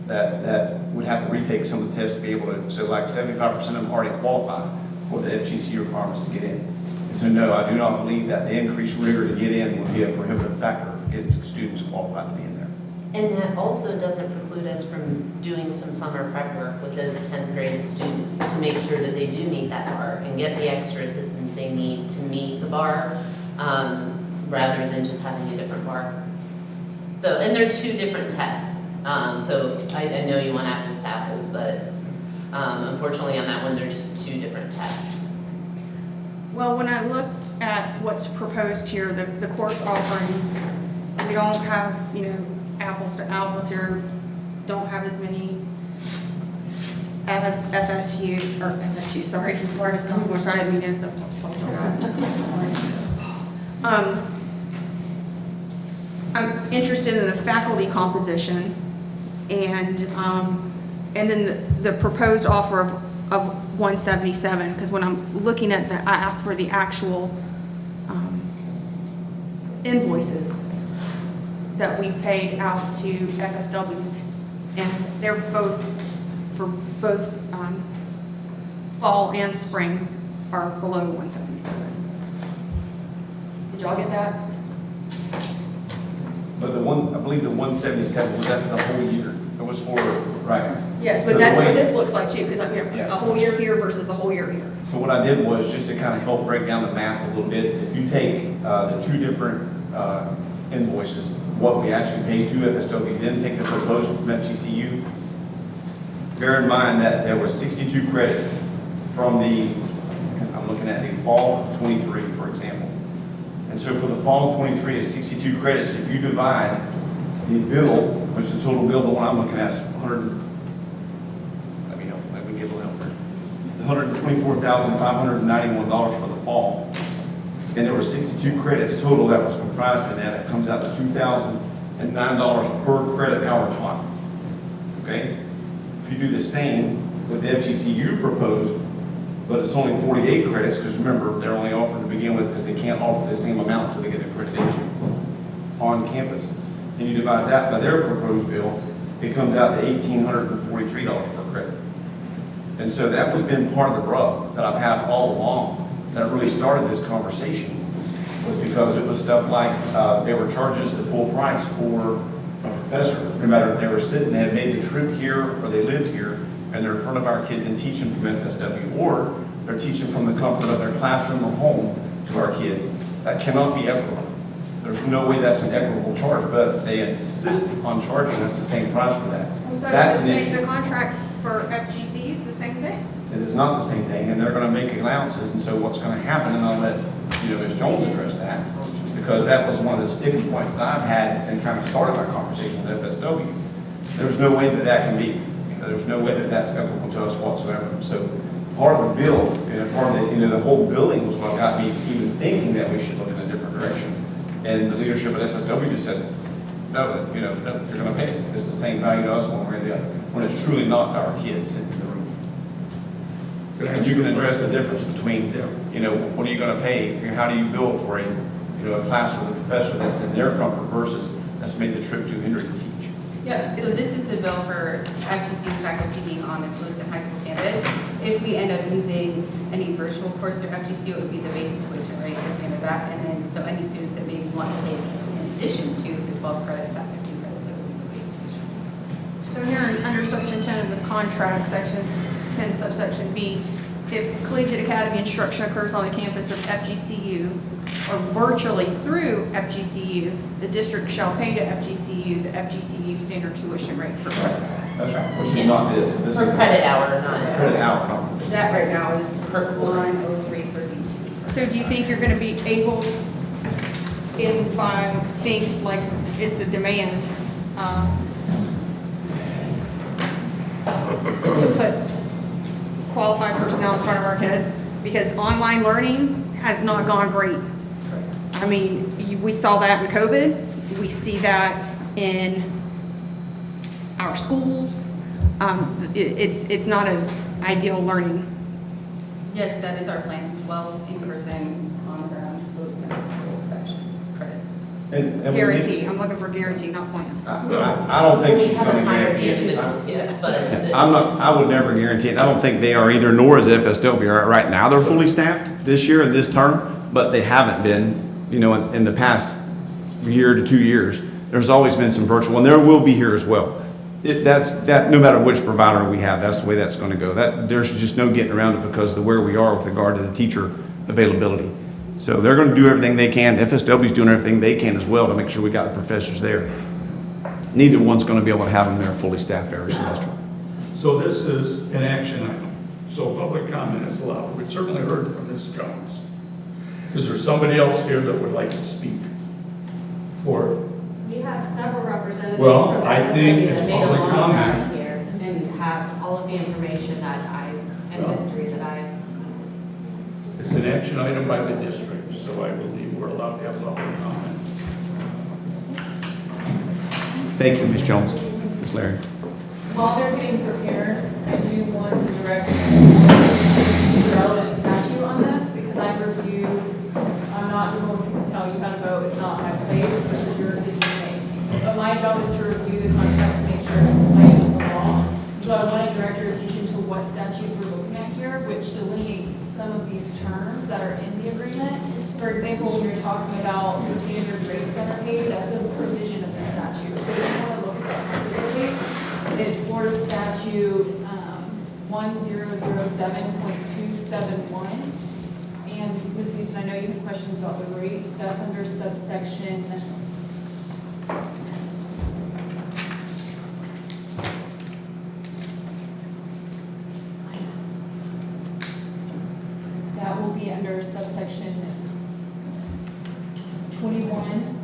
that would have to retake some of the tests to be able to, so like 75% of them already qualify for the FGCU requirements to get in. And so no, I do not believe that the increased rigor to get in would be a prohibitive factor against students qualified to be in there. And that also doesn't preclude us from doing some summer prep work with those 10th grade students to make sure that they do meet that bar and get the extra assistance they need to meet the bar, rather than just having a different bar. So, and they're two different tests. So I know you want apples to apples, but unfortunately on that one, they're just two different tests. Well, when I look at what's proposed here, the course offerings, we don't have, apples to apples here, don't have as many FSU, Florida Southwest, I didn't mean to insult you guys. I'm interested in the faculty composition and then the proposed offer of 177, because when I'm looking at I asked for the actual invoices that we've paid out to FSW, and they're both, for both fall and spring, are below 177. Did y'all get that? But I believe the 177 was that for the whole year. It was for, right? Yes, but So that's the way- what this looks like too, because I'm here, Yeah. a whole year here versus a whole year here. So what I did was just to kind of help break down the math a little bit. If you take the two different invoices, what we actually paid to FSW, then take the proposal from FGCU, bear in mind that there were 62 credits from I'm looking at the fall of 23, for example. And so for the fall of 23 is 62 credits. If you divide the bill, which is the total bill, the one I'm looking at is let me give a little bit. $124,591 for the fall. And there were 62 credits total that was comprised in that. It comes out to $2,009 per credit hour taught. Okay? If you do the same with the FGCU proposed, but it's only 48 credits, because remember, they're only offered to begin with because they can't offer the same amount until they get accreditation on campus. And you divide that by their proposed bill, it comes out to $1,843 per credit. And so that was been part of the rub that I've had all along that really started this conversation, was because it was stuff like they were charges the full price for a professor, no matter if they were sitting, they had made the trip here or they lived here, and they're in front of our kids and teaching from FSW, or they're teaching from the comfort of their classroom or home to our kids. That cannot be equitable. There's no way that's an equitable charge, but they insist on charging us the same price for that. So That's an the issue. contract for FGC is the same thing? It is not the same thing, and they're gonna make allowances, and so what's gonna happen, and I'll let, Ms. Jones address that, because that was one of the sticking points that I've had and kind of started my conversation with FSW. There's no way that that can be. There's no way that that's equitable to us whatsoever. So part of the bill, part of the, the whole billing was what got me even thinking that we should look in a different direction. And the leadership at FSW just said, no, no, you're gonna pay it. It's the same value to us one way or the other, when it's truly not our kids sitting in the room. And you can address the difference between, what are you gonna pay? How do you bill for a class with a professor that's in their comfort versus that's made the trip to Hendry to teach? Yeah, so this is the bill for FGCU faculty being on the Lewiston High School campus. If we end up using any virtual course through FGCU, it would be the base tuition rate, the standard that, and then so any students that maybe want to take in addition to the 12 credits, that 15 credits, it would be the base tuition. So here under section 10 of the contract, section 10 subsection B, if collegiate academy instruction occurs on the campus of FGCU or virtually through FGCU, the district shall pay to FGCU the FGCU standard tuition rate per credit. That's right, which is not this. This Per is credit hour, not. credit hour, not That right now is Per line course. 0332. So do you think you're going to be able, if I think like it's a demand, to put qualified personnel in front of our kids? Because online learning has not gone great. I mean, we saw that in COVID. We see that in our schools. It's not an ideal learning. Yes, that is our plan, 12 in person on the ground, Lewiston High School section credits. And we Guarantee. I'm looking for guarantee, not plan. I don't think she's gonna guarantee it. Individuals yet, but. I would never guarantee it. I don't think they are either, nor is FSW. Right now, they're fully staffed this year and this term, but they haven't been, in the past year to 2 years. There's always been some virtual, and there will be here as well. No matter which provider we have, that's the way that's gonna go. There's just no getting around it because of where we are with regard to the teacher availability. So they're gonna do everything they can. FSW's doing everything they can as well to make sure we got the professors there. Neither one's gonna be able to have them there fully staffed every semester. So this is an action item, so public comment is allowed. We've certainly heard from Ms. Jones. Is there somebody else here that would like to speak for? We have several representatives. Well, from I think FSW it's that made a public long comment. drive here and have all of the information and Well. history that I. It's an action item by the district, so I believe we're allowed to have public comment. Thank you, Ms. Jones. Ms. Larry. While they're getting prepared, I do want to direct the relevant statute on this, because I've reviewed, I'm not going to tell you how to vote, it's not my place, this is your decision to make. But my job is to review the contract to make sure it's compliant with the law. So I want to direct your attention to what statute we're looking at here, which delineates some of these terms that are in the agreement. For example, when you're talking about the standard rates that are paid, that's a provision of the statute. So if you want to look at that specifically, it's Florida Statute 1007.271. And Ms. Houston, I know you have questions about the rates. That's under subsection. would be under subsection 21N1.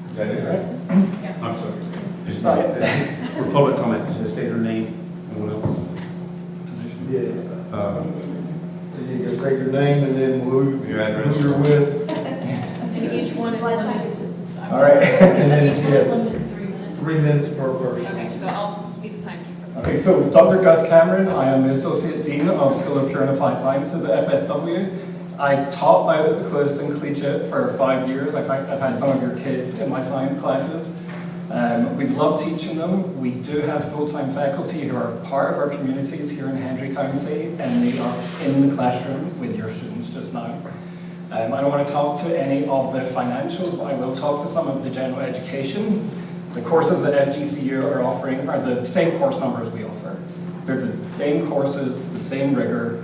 Is that it, right? Yeah. I'm sorry. Just for public comment, it says state her name and what else? Yeah. Uh, You can state your name and then who Your address. you're with. And each one is limited to, I'm All right. sorry. And then, Each one is yeah. limited to 3 minutes. 3 minutes per person. Okay, so I'll be the timekeeper. Okay, cool. Dr. Gus Cameron, I am the Associate Dean of School of Pure and Applied Sciences at FSW. I taught out at the Clewiston Collegiate for 5 years. I've had some of your kids in my science classes. We've loved teaching them. We do have full-time faculty who are part of our communities here in Hendry County, and they are in the classroom with your students just now. I don't want to talk to any of the financials, but I will talk to some of the general education. The courses that FGCU are offering are the same course numbers we offer. They're the same courses, the same rigor,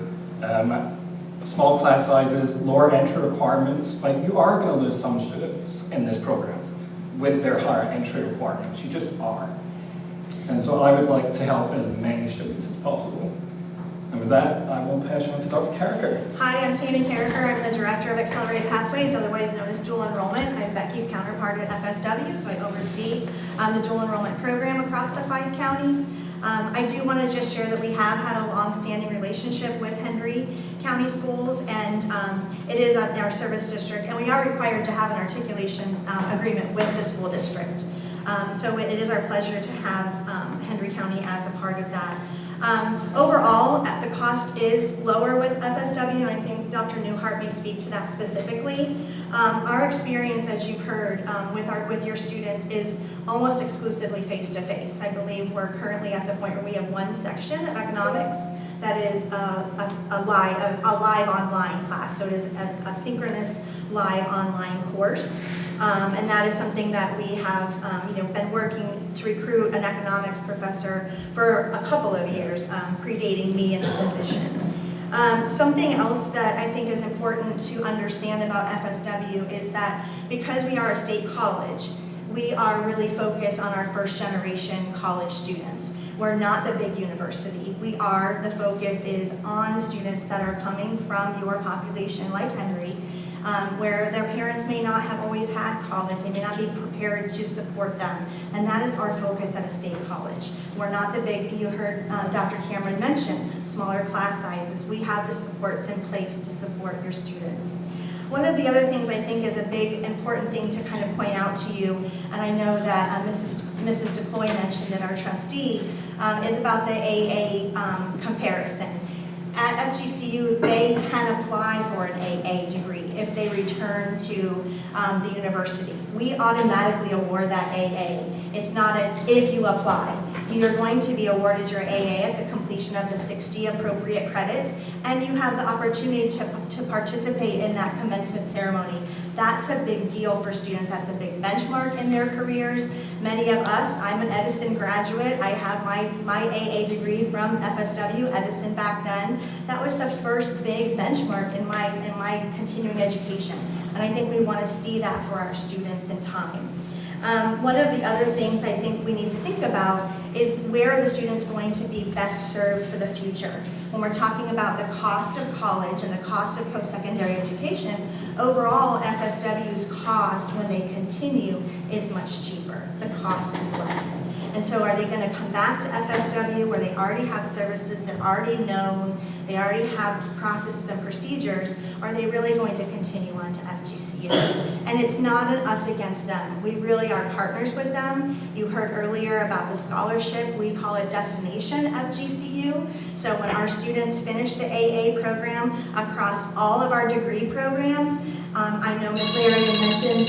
small class sizes, lower entry requirements. Like, you are going to lose some students in this program with their higher entry requirements. You just are. And so I would like to help as many students as possible. And with that, I will pass you on to Dr. Carricker. Hi, I'm Tammy Carricker. I'm the Director of Accelerated Pathways, otherwise known as dual enrollment. I'm Becky's counterpart at FSW, so I oversee the dual enrollment program across the 5 counties. I do want to just share that we have had a long-standing relationship with Hendry County Schools, and it is our service district, and we are required to have an articulation agreement with the school district. So it is our pleasure to have Hendry County as a part of that. Overall, the cost is lower with FSW, and I think Dr. Newhart may speak to that specifically. Our experience, as you've heard, with your students is almost exclusively face-to-face. I believe we're currently at the point where we have one section of economics that is a live online class. So it is a synchronous live online course. And that is something that we have been working to recruit an economics professor for a couple of years, predating me in the position. Something else that I think is important to understand about FSW is that because we are a state college, we are really focused on our first generation college students. We're not the big university. The focus is on students that are coming from your population like Hendry, where their parents may not have always had college, they may not be prepared to support them, and that is our focus at a state college. We're not the big, you heard Dr. Cameron mention, smaller class sizes. We have the supports in place to support your students. One of the other things I think is a big important thing to kind of point out to you, and I know that Mrs. DePloy mentioned it, our trustee, is about the AA comparison. At FGCU, they can apply for an AA degree if they return to the university. We automatically award that AA. It's not if you apply. You're going to be awarded your AA at the completion of the 60 appropriate credits, and you have the opportunity to participate in that commencement ceremony. That's a big deal for students. That's a big benchmark in their careers. Many of us, I'm an Edison graduate. I have my AA degree from FSW, Edison back then. That was the first big benchmark in my continuing education. And I think we want to see that for our students in time. One of the other things I think we need to think about is where are the students going to be best served for the future. When we're talking about the cost of college and the cost of post-secondary education, overall FSW's cost when they continue is much cheaper. The cost is less. And so are they going to come back to FSW where they already have services, they're already known, they already have processes and procedures, or are they really going to continue on to FGCU? And it's not an us against them. We really are partners with them. You heard earlier about the scholarship. We call it Destination FGCU. So when our students finish the AA program across all of our degree programs, I know Ms. Larry had mentioned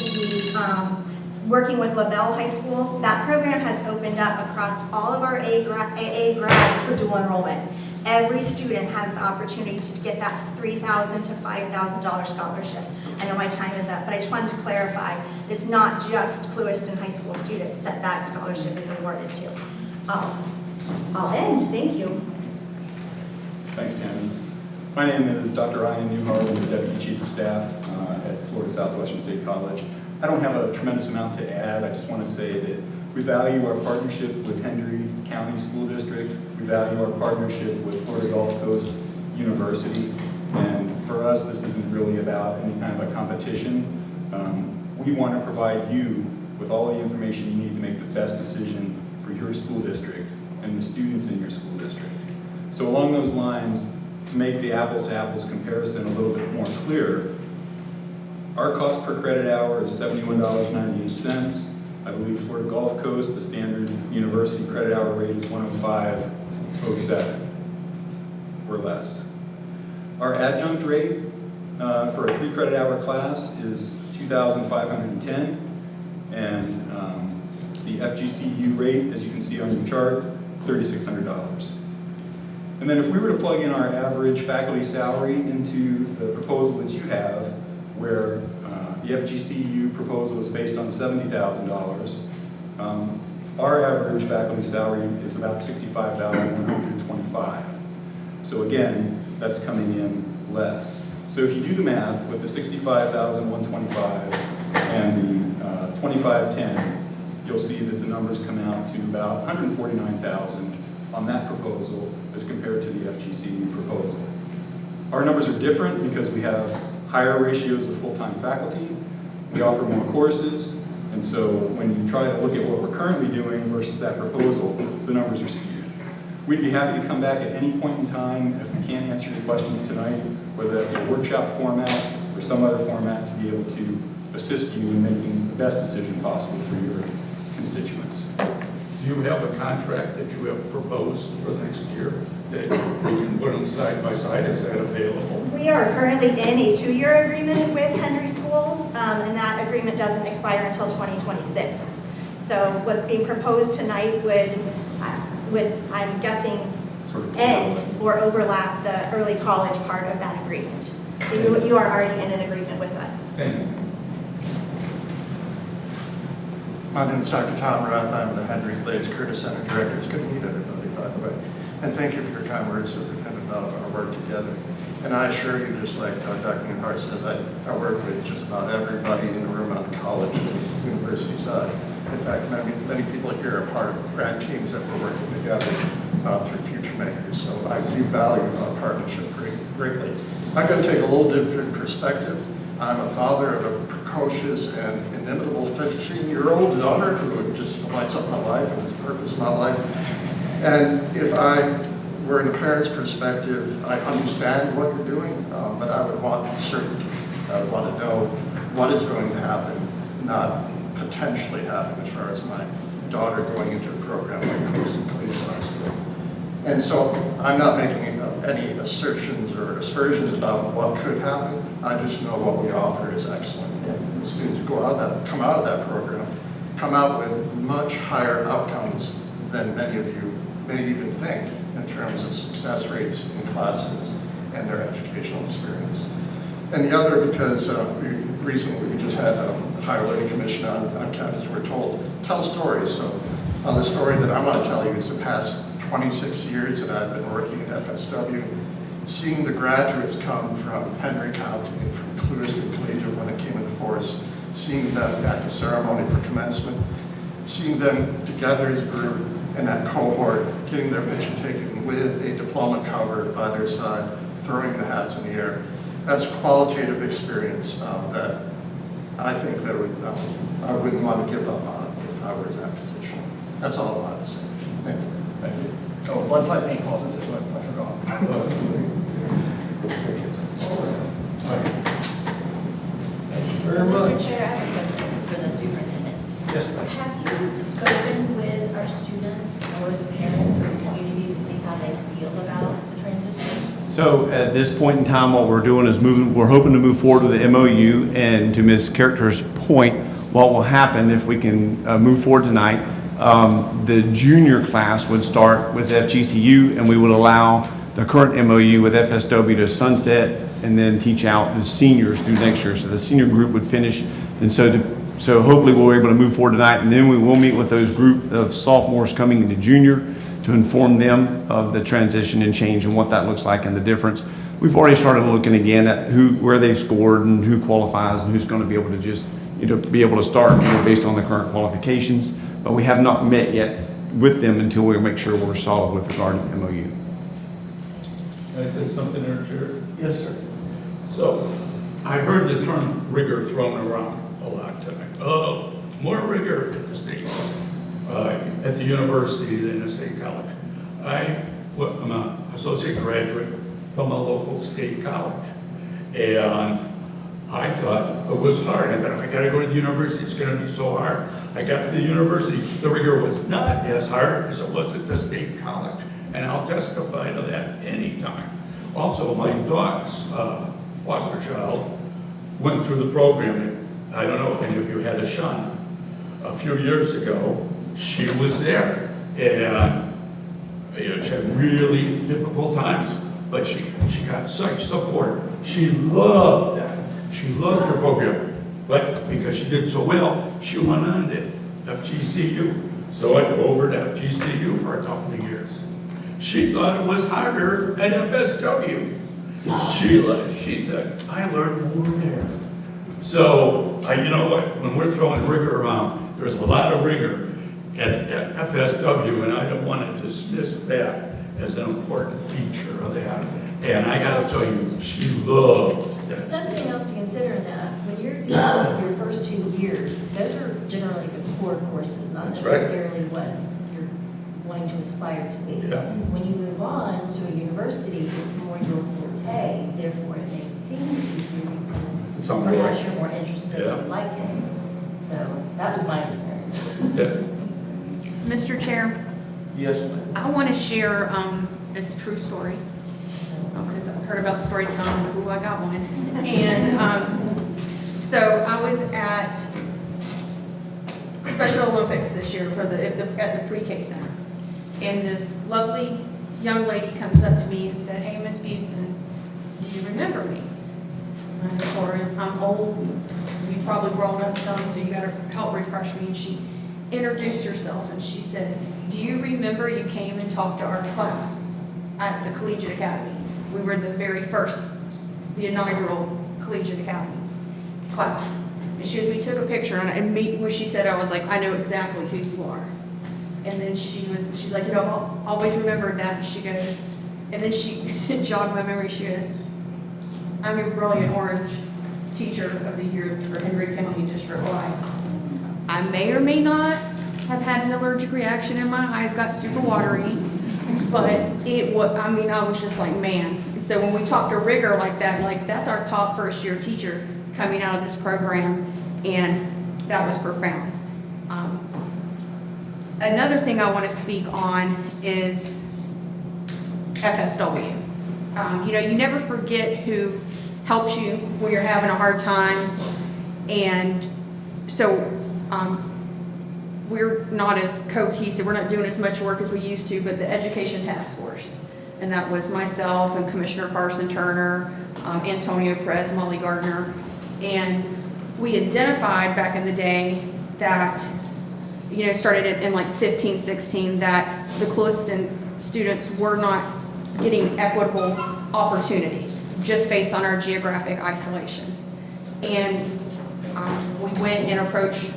the working with LaBelle High School. That program has opened up across all of our AA grads for dual enrollment. Every student has the opportunity to get that $3,000 to $5,000 scholarship. I know my time is up, but I just wanted to clarify, it's not just Clewiston High School students that scholarship is awarded to. I'll end, thank you. Thanks, Tammy. My name is Dr. Ryan Newhart. I'm the Deputy Chief of Staff at Florida Southwestern State College. I don't have a tremendous amount to add. I just want to say that we value our partnership with Hendry County School District. We value our partnership with Florida Gulf Coast University. And for us, this isn't really about any kind of a competition. We want to provide you with all the information you need to make the best decision for your school district and the students in your school district. So along those lines, to make the apples to apples comparison a little bit more clear, our cost per credit hour is $71.98. I believe Florida Gulf Coast, the standard university credit hour rate is $105.07 or less. Our adjunct rate for a 3 credit hour class is $2,510, and the FGCU rate, as you can see on your chart, $3,600. And then if we were to plug in our average faculty salary into the proposal that you have, where the FGCU proposal is based on $70,000, our average faculty salary is about $65,125. So again, that's coming in less. So if you do the math with the $65,125 and the $2,510, you'll see that the numbers come out to about $149,000 on that proposal as compared to the FGCU proposal. Our numbers are different because we have higher ratios of full-time faculty, we offer more courses, and so when you try to look at what we're currently doing versus that proposal, the numbers are skewed. We'd be happy to come back at any point in time if we can't answer your questions tonight, whether that's a workshop format or some other format, to be able to assist you in making the best decision possible for your constituents. Do you have a contract that you have proposed for next year that you can put them side by side? Is that available? We are currently in a 2-year agreement with Hendry Schools, and that agreement doesn't expire until 2026. So what's being proposed tonight would I'm guessing, end or overlap the early college part of that agreement. So you are already in an agreement with us. Thank you. My name is Dr. Tom Roth. I'm the Hendry Curtis Center Director. It's good to meet everybody, by the way. And thank you for your kind words, Superintendent, about our work together. And I assure you, just like Dr. Newhart says, I work with just about everybody in the room on the college and university side. In fact, many people here are part of grant teams that we're working together through Future Makers. So I do value our partnership greatly. I'm going to take a little different perspective. I'm a father of a precocious and inimitable 15-year-old daughter who just lights up my life and is the purpose of my life. And if I were in a parent's perspective, I understand what you're doing, but I would want certainty. I would want to know what is going to happen, not potentially happen as far as my daughter going into a program like Coast and Collegiate High School. And so I'm not making any assertions or aspersions about what could happen. I just know what we offer is excellent. And the students who come out of that program come out with much higher outcomes than many of you may even think in terms of success rates in classes and their educational experience. And the other, because recently we just had a higher learning commission on campus, we're told, tell stories. So the story that I want to tell you is the past 26 years that I've been working at FSW, seeing the graduates come from Hendry County and from Clewiston Collegiate when it came into force, seeing them at the ceremony for commencement, seeing them together as a group and that cohort getting their picture taken with a diploma cover by their side, throwing the hats in the air. That's a qualitative experience that I think that I wouldn't want to give up on if I were in that position. That's all I wanted to say. Thank you. Thank you. Oh, one side paint closets is what I forgot. Very much. Mr. Chair, I have a question for the superintendent. Yes, ma'am. Have you spoken with our students or the parents or the community to see how they feel about the transition? So at this point in time, what we're doing is we're hoping to move forward with the MOU, and to Ms. Character's point, what will happen if we can move forward tonight, the junior class would start with FGCU, and we would allow the current MOU with FSW to sunset and then teach out the seniors through next year. So the senior group would finish, and so hopefully we'll be able to move forward tonight, and then we will meet with those group of sophomores coming into junior to inform them of the transition and change and what that looks like and the difference. We've already started looking again at where they've scored and who qualifies and who's going to be able to just to be able to start, based on the current qualifications. But we have not met yet with them until we make sure we're solid with regard to the MOU. Can I say something there, Chair? Yes, sir. So, I heard the term rigor thrown around a lot tonight. Oh, more rigor at the state, at the university than at state college. I'm an associate graduate from a local state college. And I thought it was hard. I thought, I gotta go to the university, it's gonna be so hard. I got to the university, the rigor was not as hard as it was at the state college. And I'll testify to that anytime. Also, my dog's foster child went through the program. I don't know if any of you had a shun. A few years ago, she was there. And she had really difficult times, but she got such support. She loved that. She loved her program. But because she did so well, she went on to FGCU. So I go over to FGCU for a couple of years. She thought it was harder at FSW. She said, I learned more there. So, you know what, when we're throwing rigor around, there's a lot of rigor at FSW, and I don't want to dismiss that as an important feature of that. And I gotta tell you, she loved that. Something else to consider in that, when you're doing your first 2 years, those are generally the core courses, not That's right. necessarily what you're wanting to aspire to be. Yeah. When you move on to a university, it's more your forte, therefore it may seem easier because It's on the perhaps way. you're more interested Yeah. and like it. So that was my experience. Yeah. Mr. Chair, Yes, ma'am. I want to share, it's a true story, because I've heard about storytelling, ooh, I got one. And so I was at Special Olympics this year for at the pre-K center. And this lovely young lady comes up to me and said, hey, Miss Busen, do you remember me? And I told her, I'm old, you've probably grown up some, so you gotta help refresh me. And she introduced herself and she said, do you remember you came and talked to our class at the Collegiate Academy? We were the very first, the inaugural Collegiate Academy class. And we took a picture and when she said, I was like, I know exactly who you are. And then she's like, I'll always remember that. And she goes, and then she jogged my memory. She goes, I'm your Brilliant Orange Teacher of the Year for Hendry County District-wide. I may or may not have had an allergic reaction and my eyes got super watery, but I was just like, man. And so when we talk to rigor like that, like that's our top first year teacher coming out of this program, and that was profound. Another thing I want to speak on is FSW. You never forget who helps you when you're having a hard time, and so we're not as cohesive, we're not doing as much work as we used to, but the Education Task Force, and that was myself and Commissioner Carson Turner, Antonio Perez, Molly Gardner, and we identified back in the day that, started in like 15, 16, that the Clewiston students were not getting equitable opportunities just based on our geographic isolation. And we went and approached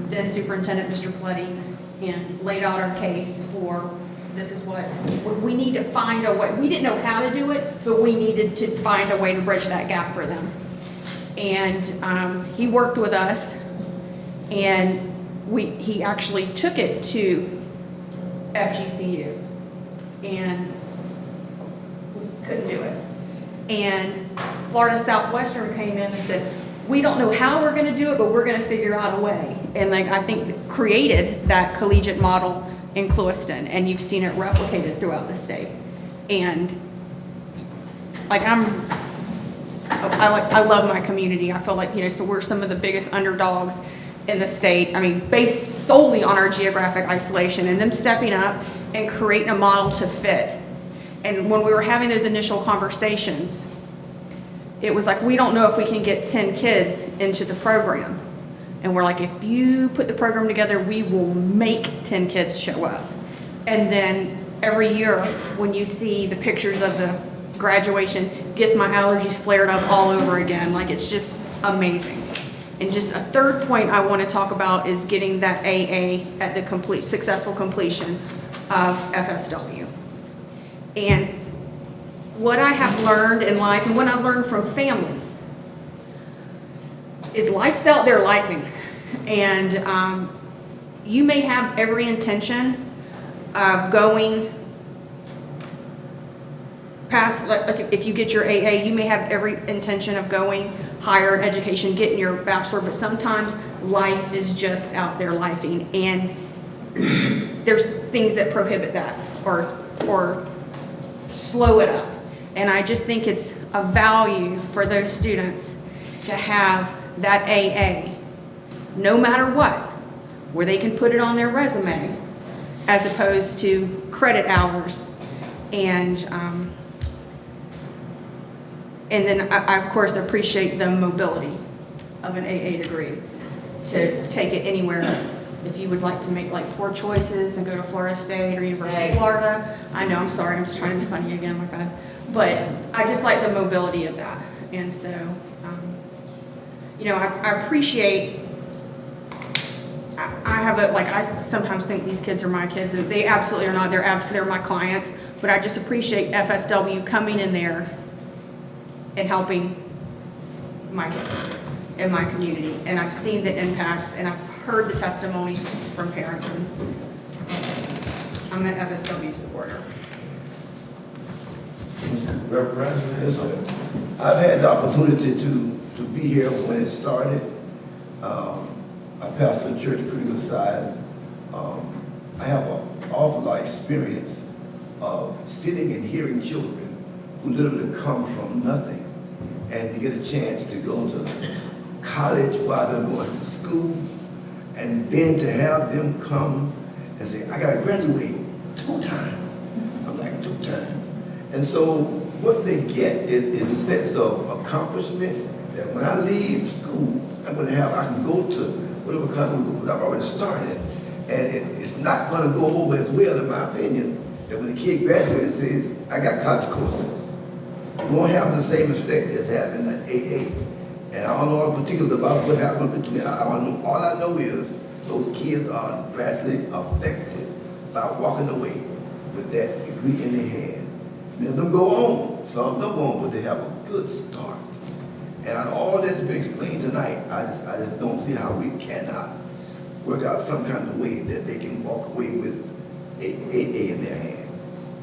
then Superintendent Mr. Paletti and laid out our case for this is what we need to find a way. We didn't know how to do it, but we needed to find a way to bridge that gap for them. And he worked with us, and he actually took it to FGCU, and we couldn't do it. And Florida Southwestern came in and said, we don't know how we're going to do it, but we're going to figure out a way. And I think created that collegiate model in Clewiston, and you've seen it replicated throughout the state. And I love my community. I feel like, so we're some of the biggest underdogs in the state. I mean, based solely on our geographic isolation and them stepping up and creating a model to fit. And when we were having those initial conversations, it was like, we don't know if we can get 10 kids into the program. And we're like, if you put the program together, we will make 10 kids show up. And then every year when you see the pictures of the graduation, gets my allergies flared up all over again. Like, it's just amazing. And just a third point I want to talk about is getting that AA at the successful completion of FSW. And what I have learned in life and what I've learned from families is life's out there lifing. And you may have every intention of going past, like if you get your AA, you may have every intention of going higher education, getting your bachelor, but sometimes life is just out there lifing, and there's things that prohibit that or slow it up. And I just think it's a value for those students to have that AA, no matter what, where they can put it on their resume, as opposed to credit hours. And then I of course appreciate the mobility of an AA degree to take it anywhere. If you would like to make like poor choices and go to Florida State or University of Florida, I know, I'm sorry, I'm just trying to be funny again, my bad. But I just like the mobility of that. And so, you know, I appreciate, I have a, like, I sometimes think these kids are my kids, and they absolutely are not, they're my clients, but I just appreciate FSW coming in there and helping my kids in my community. And I've seen the impacts, and I've heard the testimony from parents, and I'm an FSW supporter. I've had the opportunity to be here when it started. I pastor a church pretty good size. I have an awful lot of experience of sitting and hearing children who literally come from nothing and to get a chance to go to college while they're going to school, and then to have them come and say, I gotta graduate 2 times. I'm like, 2 times. And so what they get is a sense of accomplishment that when I leave school, I'm gonna have, I can go to whatever college because I've already started. And it's not gonna go over as well, in my opinion, that when the kid graduates and says, I got college courses. It won't have the same effect as having an AA. And I don't know all the particulars about what happened between, all I know is those kids are drastically affected by walking away with that degree in their hand. Many of them go on, some don't go on, but they have a good start. And out of all that's been explained tonight, I just don't see how we cannot work out some kind of way that they can walk away with a AA in their hand.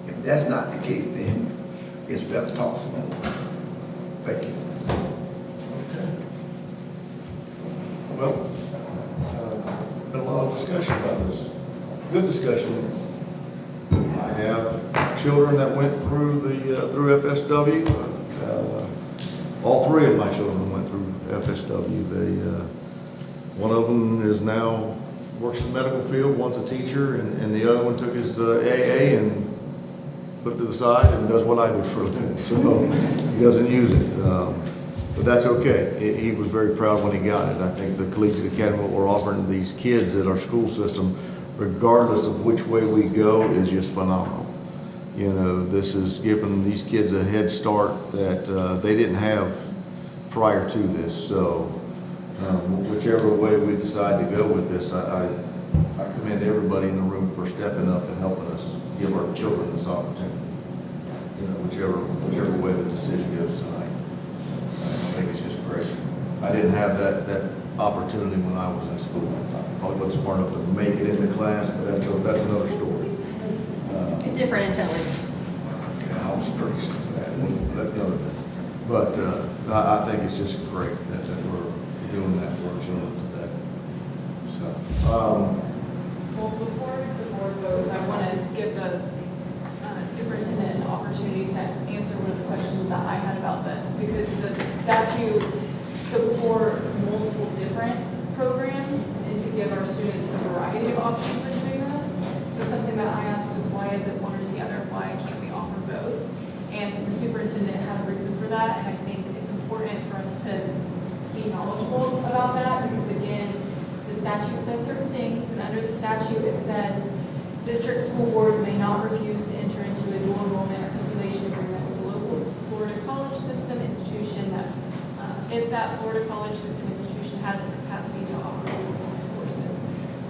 If that's not the case, then it's better talk some more. Thank you. Well, been a lot of discussion about this. Good discussion. I have children that went through through FSW. All 3 of my children went through FSW. One of them is now works in the medical field, one's a teacher, and the other one took his AA and put it to the side and does what I do for a living. So he doesn't use it. But that's okay. He was very proud when he got it. I think the Collegiate Academy, what we're offering these kids at our school system, regardless of which way we go, is just phenomenal. You know, this is giving these kids a head start that they didn't have prior to this. So whichever way we decide to go with this, I commend everybody in the room for stepping up and helping us give our children this opportunity. You know, whichever way the decision goes tonight. I think it's just great. I didn't have that opportunity when I was in school. I probably wasn't smart enough to make it into class, but that's another story. Different intelligence. I was pretty stupid. But I think it's just great that we're doing that for our children today. So, Well, before the board goes, I want to give the superintendent an opportunity to answer one of the questions that I had about this, because the statute supports multiple different programs and to give our students a variety of options for doing this. So something that I asked is, why is it one or the other? Why can't we offer both? And the superintendent had a reason for that, and I think it's important for us to be knowledgeable about that, because again, the statute says certain things, and under the statute it says district school boards may not refuse to enter into a dual enrollment articulation agreement with the local Florida college system institution that if that Florida college system institution institution has the capacity to offer courses.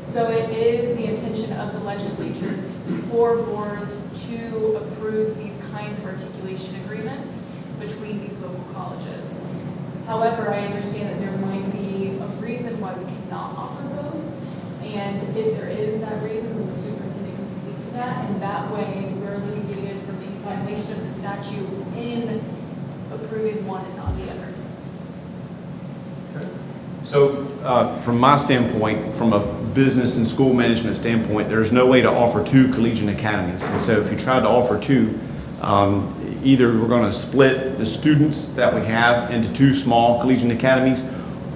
So it is the intention of the legislature for boards to approve these kinds of articulation agreements between these local colleges. However, I understand that there might be a reason why we cannot offer both. And if there is that reason, then the superintendent can speak to that. And that way, we're alleviated from the violation of the statute in approving one and not the other. So from my standpoint, from a business and school management standpoint, there's no way to offer two collegiate academies. And so if you tried to offer two, either we're going to split the students that we have into two small collegiate academies,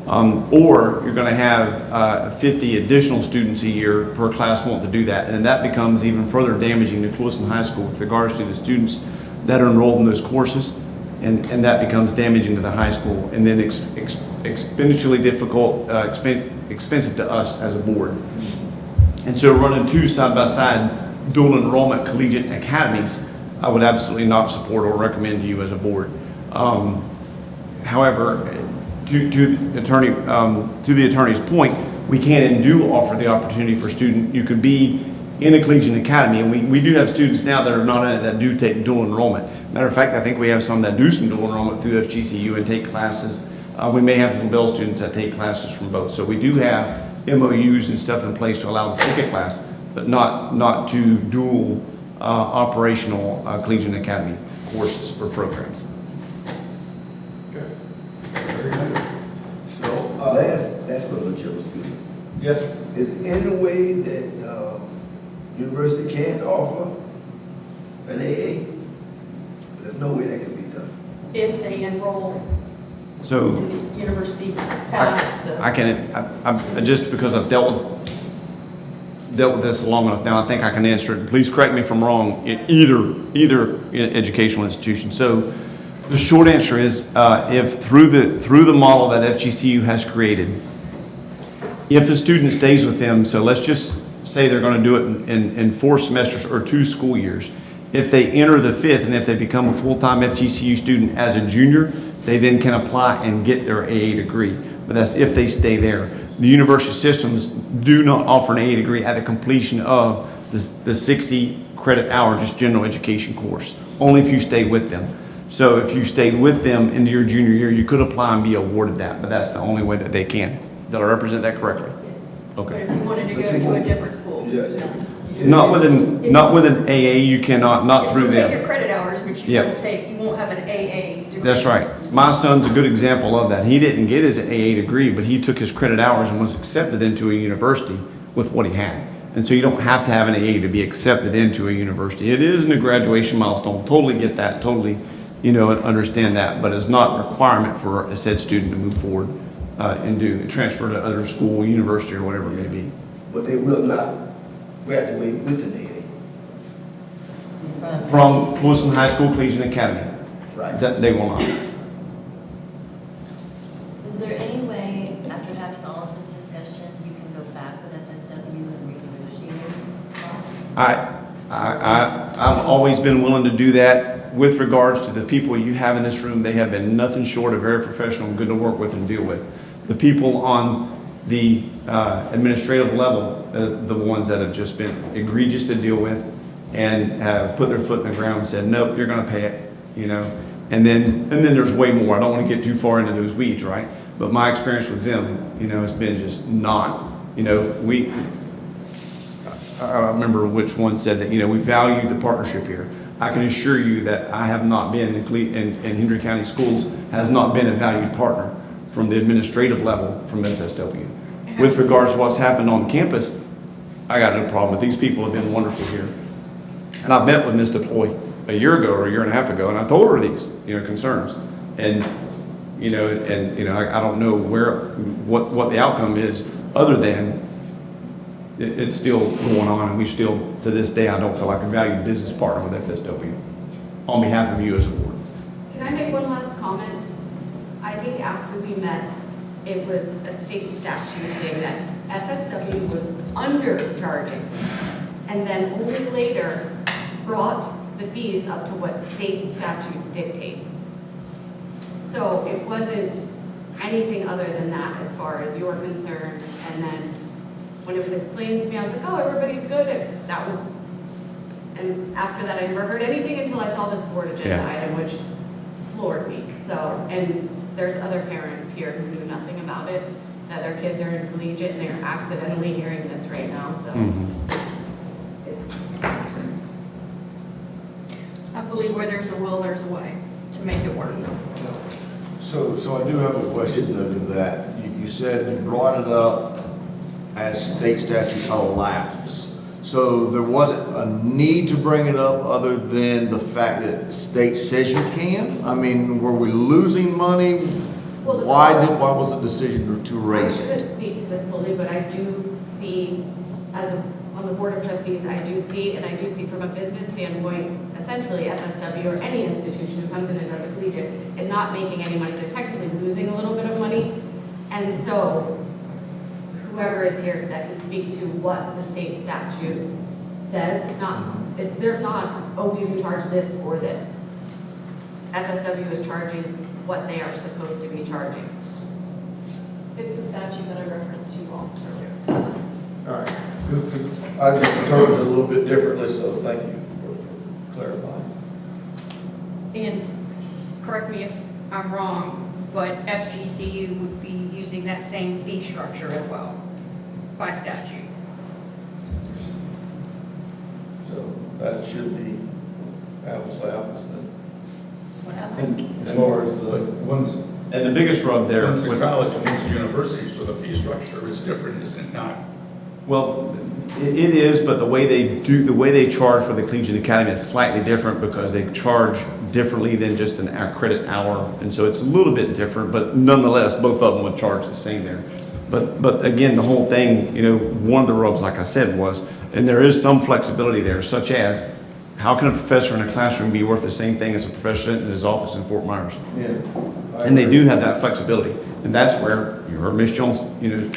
or you're going to have 50 additional students a year per class wanting to do that. And that becomes even further damaging to Clewiston High School with regards to the students that are enrolled in those courses. And that becomes damaging to the high school, and then exponentially difficult, expensive to us as a board. And so running two side-by-side dual enrollment collegiate academies, I would absolutely not support or recommend to you as a board. However, to the attorney's point, we can and do offer the opportunity for student. You could be in a collegiate academy, and we do have students now that are not in it that do take dual enrollment. Matter of fact, I think we have some that do some dual enrollment through FGCU and take classes. We may have some Bell students that take classes from both. So we do have MOUs and stuff in place to allow them to take a class, but not to dual operational collegiate academy courses or programs. Very good. So, that's what the chair was good. Yes, sir. Is there any way that university can't offer an AA? There's no way that can be done. If they enroll So in the university past the. I just because I've dealt with this long enough now, I think I can answer it. Please correct me if I'm wrong. In either educational institution. So the short answer is, if through the model that FGCU has created, if a student stays with them, so let's just say they're going to do it in 4 semesters or 2 school years. If they enter the 5th and if they become a full-time FGCU student as a junior, they then can apply and get their AA degree. But that's if they stay there. The university systems do not offer an AA degree at the completion of the 60 credit hour just general education course, only if you stay with them. So if you stayed with them into your junior year, you could apply and be awarded that, but that's the only way that they can. Did I represent that correctly? Yes. Okay. But if you wanted to go to a different school. Not with an AA, you cannot, not through If you take them. your credit hours, which you Yep. won't take, you won't have an AA degree. That's right. My son's a good example of that. He didn't get his AA degree, but he took his credit hours and was accepted into a university with what he had. And so you don't have to have an AA to be accepted into a university. It is a graduation milestone. Totally get that. Totally, understand that. But it's not a requirement for a said student to move forward and do transfer to other school, university, or whatever it may be. But they will not graduate with an AA. From Clewiston High School Collegiate Academy. Right. They will not. Is there any way, after having all of this discussion, you can go back with FSW and renegotiate? I've always been willing to do that with regards to the people you have in this room. They have been nothing short of very professional and good to work with and deal with. The people on the administrative level, the ones that have just been egregious to deal with and have put their foot in the ground and said, nope, you're going to pay it, And then there's way more. I don't want to get too far into those weeds, right? But my experience with them, has been just not, I don't remember which one said that, we value the partnership here. I can assure you that I have not been in Hendry County Schools has not been a valued partner from the administrative level from FSW. With regards to what's happened on campus, I got no problem with these people have been wonderful here. And I met with Ms. Deploy a year ago or a year and a half ago, and I told her these, concerns. And, I don't know what the outcome is other than it's still going on, and we still, to this day, I don't feel like a valued business partner with FSW on behalf of you as a board. Can I make one last comment? I think after we met, it was a state statute saying that FSW was undercharging, and then only later brought the fees up to what state statute dictates. So it wasn't anything other than that as far as you're concerned. And then when it was explained to me, I was like, oh, everybody's good. That was, and after that, I never heard anything until I saw this board agenda item, which floored me. So, and there's other parents here who knew nothing about it, that their kids are in collegiate and they're accidentally hearing this right now, so. It's, I believe where there's a will, there's a way to make it work. So I do have a question though to that. You said you brought it up as state statute allows. So there wasn't a need to bring it up other than the fact that state says you can? I mean, were we losing money? Why was the decision to raise I it? shouldn't speak to this fully, but I do see, on the board of trustees, I do see from a business standpoint, essentially FSW or any institution who comes in and does a collegiate is not making any money. They're technically losing a little bit of money. And so whoever is here that can speak to what the state statute says, there's not, oh, you can charge this or this. FSW is charging what they are supposed to be charging. It's the statute that I referenced to you all earlier. All right. I just interpreted it a little bit differently, so thank you for clarifying. And correct me if I'm wrong, but FGCU would be using that same fee structure as well, by statute. So that should be apples to apples then. And As far as and the biggest rub there One's a with college and one's a university, so the fee structure is different, isn't it not? Well, it is, but the way they charge for the Collegiate Academy is slightly different because they charge differently than just an credit hour. And so it's a little bit different, but nonetheless, both of them would charge the same there. But again, the whole thing, one of the rubs, like I said, was, and there is some flexibility there, such as, how can a professor in a classroom be worth the same thing as a professor in his office in Fort Myers? Yeah. And they do have that flexibility. And that's where you heard Ms. Jones,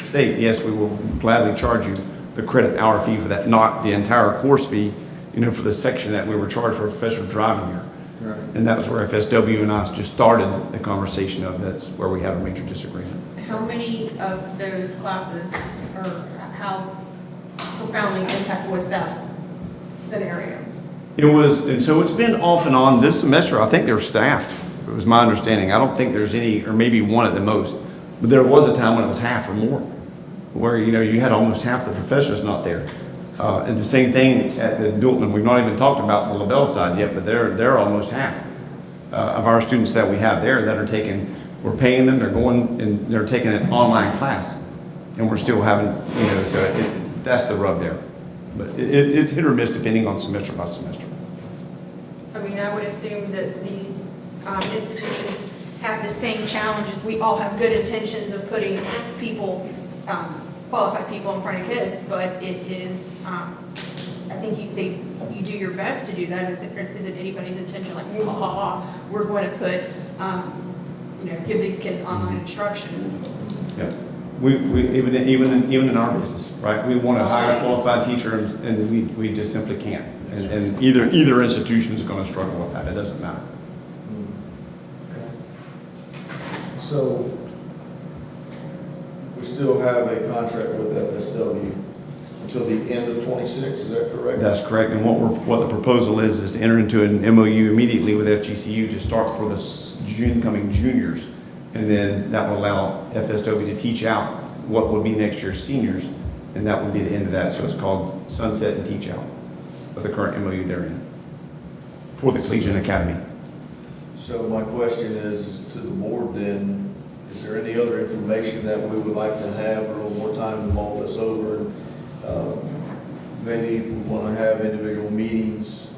state, yes, we will gladly charge you the credit hour fee for that, not the entire course fee, for the section that we were charged for a professor driving here. Right. And that was where FSW and I just started the conversation of, that's where we have a major disagreement. How many of those classes, or how profoundly impactful was that scenario? It was, and so it's been off and on this semester. I think they were staffed. It was my understanding. I don't think there's any, or maybe one at the most, but there was a time when it was half or more, where, you had almost half the professors not there. And the same thing at the Dultman. We've not even talked about the LaBelle side yet, but they're almost half of our students that we have there that are taking, we're paying them, they're going and they're taking an online class, and we're still having, so that's the rub there. But it's hit or miss depending on semester by semester. I mean, I would assume that these institutions have the same challenges. We all have good intentions of putting people, qualified people in front of kids, but it is, I think you do your best to do that. Isn't anybody's intention like, we're going to put, give these kids online instruction? Yeah. We even in our business, right? We want to hire a qualified teacher, and we just simply can't. And either institution is going to struggle with that. It doesn't matter. So we still have a contract with FSW until the end of 26, is that correct? That's correct. And what the proposal is to enter into an MOU immediately with FGCU to start for the incoming juniors. And then that will allow FSW to teach out what will be next year's seniors, and that will be the end of that. So it's called Sunset and Teach Out of the current MOU they're in for the Collegiate Academy. So my question is to the board then, is there any other information that we would like to have, or a little more time to mull this over? Maybe if we want to have individual meetings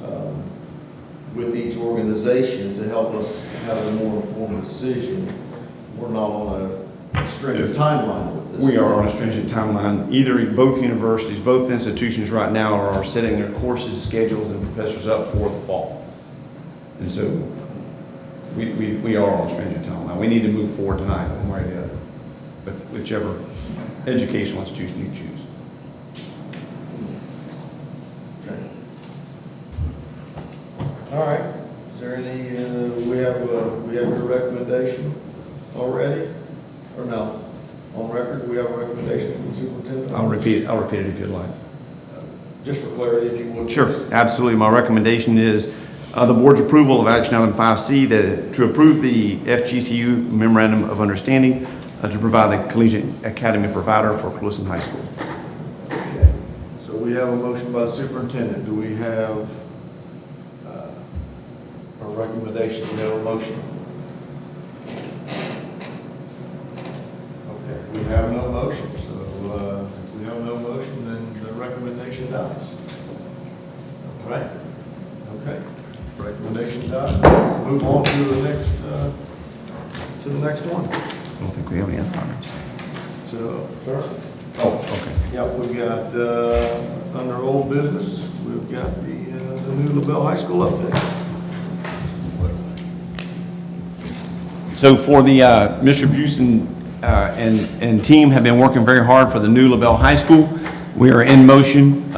with each organization to help us have a more informed decision. We're not on a stringent timeline with this. We are on a stringent timeline. Both universities, both institutions right now are setting their courses, schedules, and professors up for the fall. And so we are on a stringent timeline. We need to move forward tonight one way or the other with whichever educational institution you choose. Okay. All right. Is there any, we have your recommendation already? I'll repeat it if you'd like. Just for clarity, if you would. Sure, absolutely. My recommendation is the board's approval of action item 5C, to approve the FGCU Memorandum of Understanding to provide the Collegiate Academy provider for Clewiston High School. Okay. So we have a motion by the superintendent. Do we have a recommendation? Do we have a motion? Okay, we have no motion, so if we have no motion, then the recommendation dies. All right? Okay. Recommendation dies. Move on to the next one. I don't think we have any other comments. So, sir? Oh, okay. Yeah, we've got, under old business, we've got the new LaBelle High School update. So for the, Mr. Busey and team have been working very hard for the new LaBelle High School. We are in motion.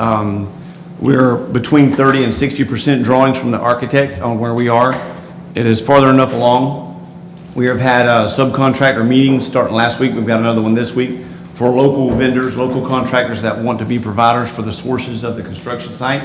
We're between 30 and 60% drawings from the architect on where we are. It is farther enough along. We have had subcontractor meetings starting last week. We've got another one this week for local vendors, local contractors that want to be providers for the sources of the construction site.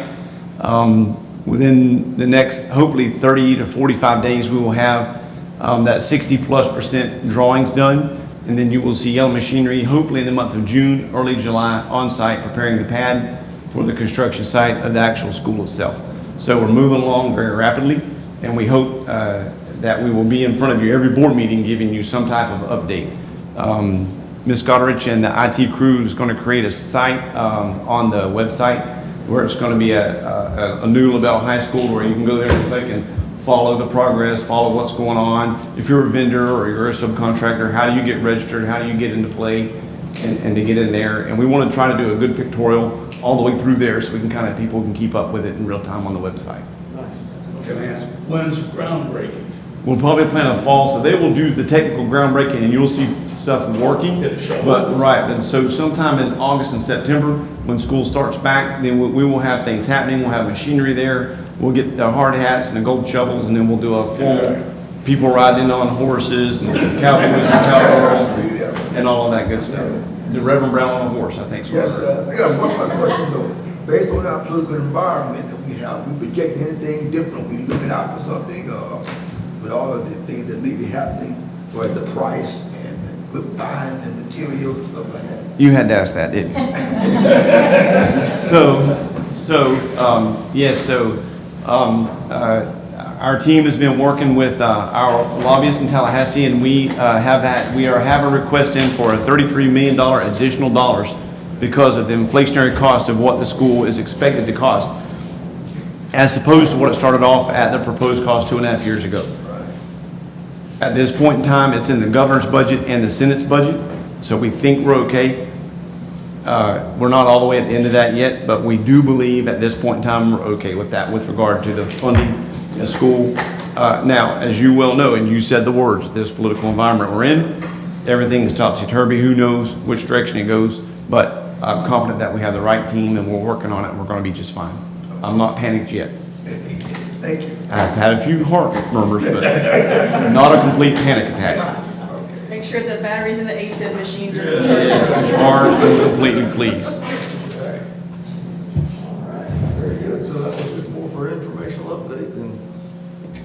Within the next, hopefully 30 to 45 days, we will have that 60+% drawings done. And then you will see yellow machinery, hopefully in the month of June, early July, on site preparing the pad for the construction site of the actual school itself. So we're moving along very rapidly, and we hope that we will be in front of you every board meeting giving you some type of update. Ms. Goderich and the IT crew is going to create a site on the website where it's going to be a new LaBelle High School where you can go there and click and follow the progress, follow what's going on. If you're a vendor or you're a subcontractor, how do you get registered? How do you get into play and to get in there? And we want to try to do a good pictorial all the way through there so we can people can keep up with it in real time on the website. Can I ask, when's groundbreaking? We'll probably plan a fall, so they will do the technical groundbreaking and you'll see stuff working. But right, and so sometime in August and September, when school starts back, then we will have things happening. We'll have machinery there. We'll get the hard hats and the gold shovels, and then we'll do a full people riding on horses and cowboys and cowgirls and all of that good stuff. The Reverend Brown on a horse, I think. Yes, I got one more question though. Based on our political environment that we have, we project anything different. We looking out for something with all of the things that may be happening, for the price and the buying and materials and stuff like that. You had to ask that, didn't you? Our team has been working with our lobbyists in Tallahassee, and we have a request in for a $33 million additional dollars because of the inflationary cost of what the school is expected to cost, as opposed to what it started off at the proposed cost 2.5 years ago. At this point in time, it's in the governor's budget and the Senate's budget, so we think we're okay. We're not all the way at the end of that yet, but we do believe at this point in time we're okay with that with regard to the funding the school. Now, as you well know, and you said the words, this political environment we're in, everything is topsy-turvy. Who knows which direction it goes, but I'm confident that we have the right team and we're working on it and we're going to be just fine. I'm not panicked yet. Thank you. I've had a few heart murmurs, but not a complete panic attack. Make sure the batteries in the AFib machines are. Yes, charged and completely pleased. Very good. So that was just more for informational update than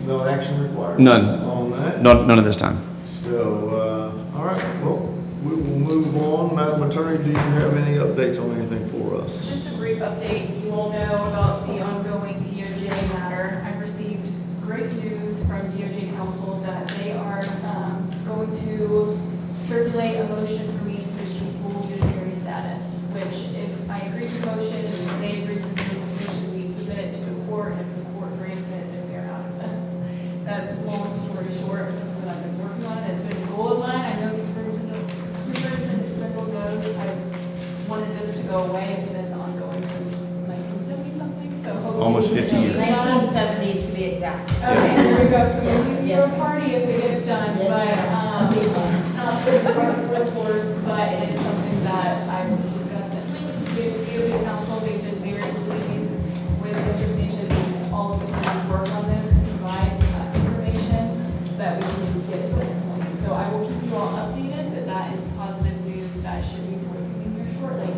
no action required. None. On that. None at this time. So, all right, well, we will move on. Madam Attorney, do you have any updates on anything for us? Just a brief update. You all know about the ongoing DOJ matter. I received great news from DOJ counsel that they are going to circulate a motion for me to achieve full unitary status, which if I agree to the motion and they agree to the motion, we submit it to the court, and if the court grants it, then we are out of this. That's long story short. It's something that I've been working on. It's been a goal of mine. I know Superintendent Swindle knows I've wanted this to go away. It's been ongoing since 1970 something, so hopefully. Almost 50 years. 1970 to be exact. Okay, there we go. So we'll Yes. do a party if it gets done, Yes, but, not for the course, but it is something that I've discussed at DOJ council. They've been very pleased with Mr. Sanchez and all of the team's work on this to provide information that we can get to this point. So I will keep you all updated, but that is positive news that should be forthcoming here shortly.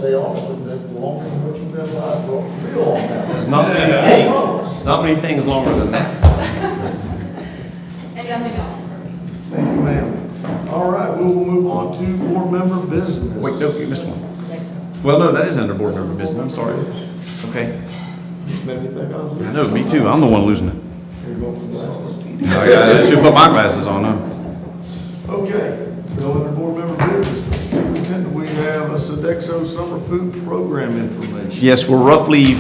say honestly, that longer than what you've been alive for a real long time. There's not many things longer than that. And nothing else for me. Thank you, ma'am. All right, we will move on to board member business. Wait, no, you missed one. Well, no, that is under board member business, I'm sorry. Okay. Made me think I was losing. I know, me too, I'm the one losing it. Here you go for glasses. I should put my glasses on, huh? Okay, so under board member business, Mr. Superintendent, we have a Sodexo summer food program information. Yes, we're roughly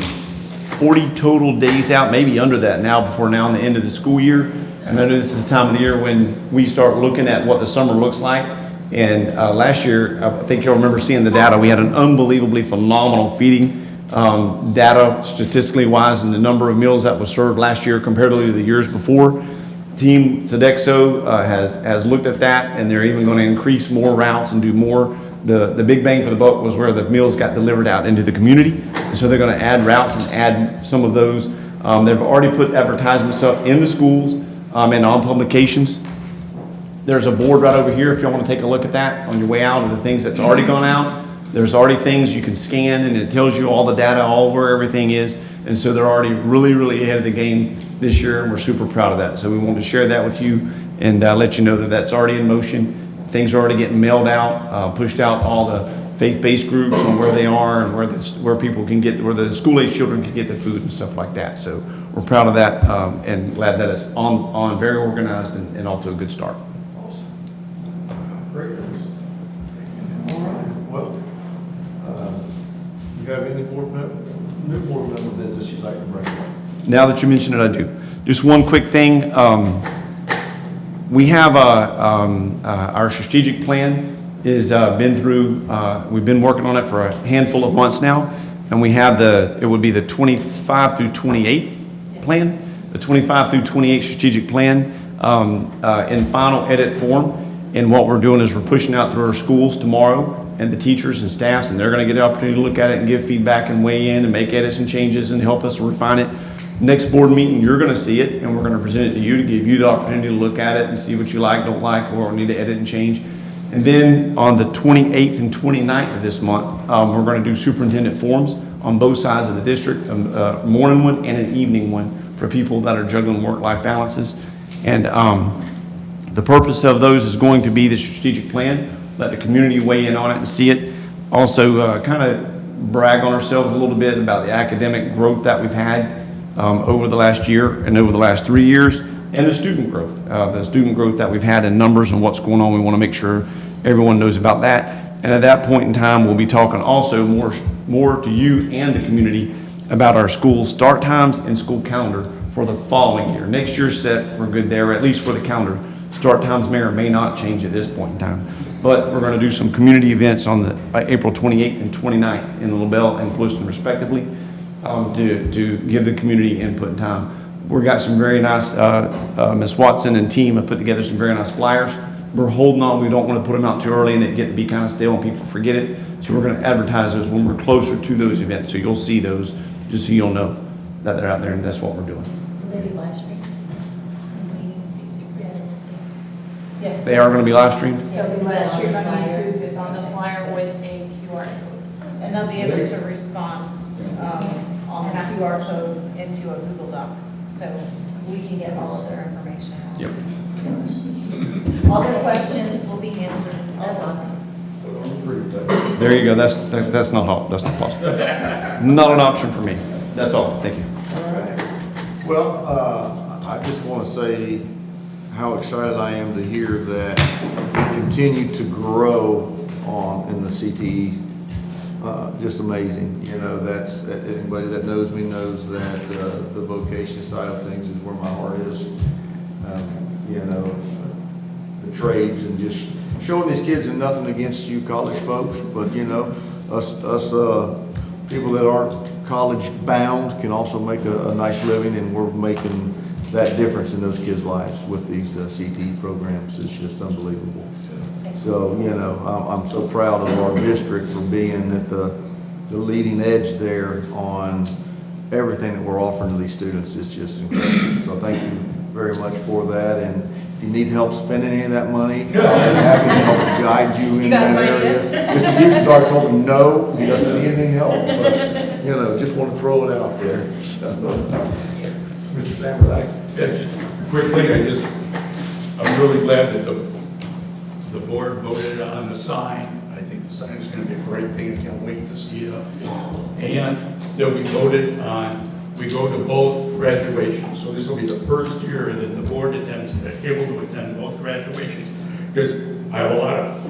40 total days out, maybe under that now, before now and the end of the school year. And I know this is the time of the year when we start looking at what the summer looks like. And last year, I think you'll remember seeing the data, we had an unbelievably phenomenal feeding data statistically wise, and the number of meals that was served last year comparatively to the years before. Team Sodexo has looked at that, and they're even going to increase more routes and do more. The big bang for the buck was where the meals got delivered out into the community, and so they're going to add routes and add some of those. They've already put advertisements up in the schools and on publications. There's a board right over here if you want to take a look at that on your way out of the things that's already gone out. There's already things you can scan, and it tells you all the data, all where everything is. And so they're already really, really ahead of the game this year, and we're super proud of that. So we wanted to share that with you and let you know that that's already in motion. Things are already getting mailed out, pushed out all the faith-based groups on where they are and where people can get, where the school-age children can get their food and stuff like that. So we're proud of that and glad that it's on very organized and off to a good start. Awesome. Great news. All right, well, you have any new board member business you'd like to bring up? Now that you mention it, I do. Just one quick thing. We have our strategic plan is been through, we've been working on it for a handful of months now, and we have it would be the 25 through 28 plan, the 25 through 28 strategic plan in final edit form. And what we're doing is we're pushing out through our schools tomorrow and the teachers and staffs, and they're going to get the opportunity to look at it and give feedback and weigh in and make edits and changes and help us refine it. Next board meeting, you're going to see it, and we're going to present it to you to give you the opportunity to look at it and see what you like, don't like, or need to edit and change. And then on the 28th and 29th of this month, we're going to do superintendent forums on both sides of the district, a morning one and an evening one for people that are juggling work-life balances. And the purpose of those is going to be the strategic plan, let the community weigh in on it and see it. Also kind of brag on ourselves a little bit about the academic growth that we've had over the last year and over the last 3 years, and the student growth that we've had in numbers and what's going on. We want to make sure everyone knows about that. And at that point in time, we'll be talking also more to you and the community about our school start times and school calendar for the following year. Next year's set, we're good there, at least for the calendar. Start times may or may not change at this point in time. But we're going to do some community events on the April 28th and 29th in LaBelle and Clewiston respectively to give the community input and time. We've got some very nice, Ms. Watson and team have put together some very nice flyers. We're holding on, we don't want to put them out too early and it get to be kind of stale and people forget it. So we're going to advertise those when we're closer to those events. So you'll see those, just so you'll know that they're out there, and that's what we're doing. Will they be live streamed? These meetings, these superintendent things? Yes. They are going to be live streamed? Yes, it's live streamed on YouTube, it's on the flyer with a QR code. And they'll be able to respond on a QR code into a Google Doc, so we can get all of their information. Yep. All their questions will be answered. That's awesome. There you go. That's not possible. Not an option for me. That's all. Thank you. All right. Well, I just want to say how excited I am to hear that we continue to grow in the CTE. Just amazing. You know, that's anybody that knows me knows that the vocation side of things is where my heart is. You know, the trades and just showing these kids, and nothing against you college folks, but you know, us people that aren't college bound can also make a nice living, and we're making that difference in those kids' lives with these CTE programs. It's just unbelievable. So, you know, I'm so proud of our district for being at the leading edge there on everything that we're offering to these students. It's just incredible. So thank you very very much for that, and if you need help spending any of that money, I'll be happy to help guide you in that area. Mr. Busey's already told me no, he doesn't need any help, but, you know, just want to throw it out there, so. Mr. Samberg, Yeah, just quickly, I'm really glad that the board voted on the sign. I think the sign is going to be a great thing. I can't wait to see it up. And that we voted on, we go to both graduations. So this will be the first year that the board attends, able to attend both graduations. Because I have a lot of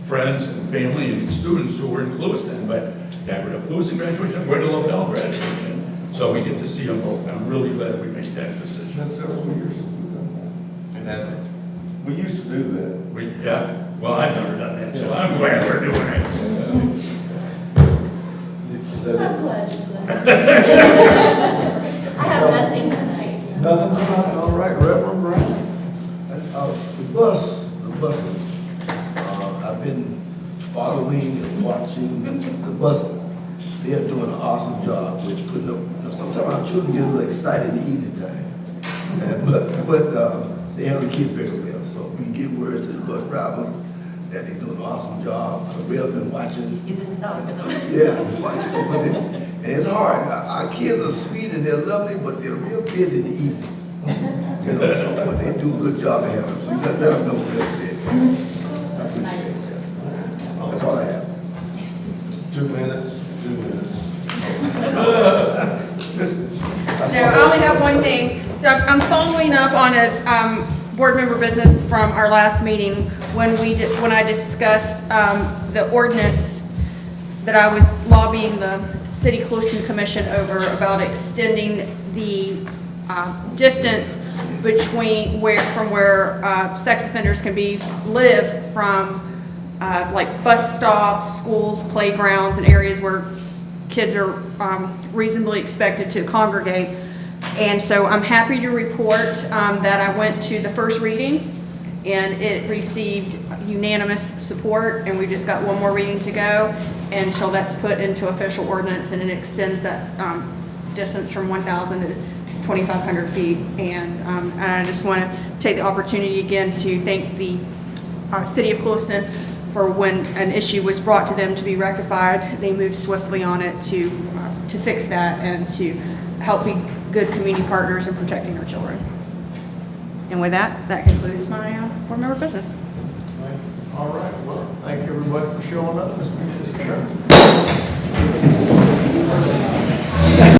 friends and family and students who were in Lewiston, but yeah, we're at Lewiston graduation, I'm going to LaBelle graduation. So we get to see them both. I'm really glad we made that decision. that's several years since we've done that. And that's, we used to do that. Yeah, well, I've never done that, so I'm glad we're doing it. I'm glad you're glad. I have nothing tonight. Nothing tonight, all right, Reverend Brown. The bus, I've been following and watching the bus. They are doing an awesome job with putting up, sometimes our children get a little excited in the evening time. But they handle the kids very well. So we get word to the bus driver that they're doing an awesome job. We have been watching. You've been stalking them. Yeah, I've been watching them. And it's hard. Our kids are sweet and they're lovely, but they're real busy in the evening. You know, so, but they do a good job of having them. So you let them know what they're doing. I appreciate that. That's all I have. 2 minutes. No, I only have one thing. So I'm following up on a board member business from our last meeting when I discussed the ordinance that I was lobbying the City Cloiston Commission over about extending the distance between from where sex offenders can live from like bus stops, schools, playgrounds, and areas where kids are reasonably expected to congregate. And so I'm happy to report that I went to the first reading and it received unanimous support, and we just got one more reading to go until that's put into official ordinance, and it extends that distance from 1,000 to 2,500 feet. And I just want to take the opportunity again to thank the City of Cloiston for when an issue was brought to them to be rectified, they moved swiftly on it to fix that and to help be good community partners in protecting our children. And with that concludes my board member business. All right, well, thank you everybody for showing up. This meeting is adjourned.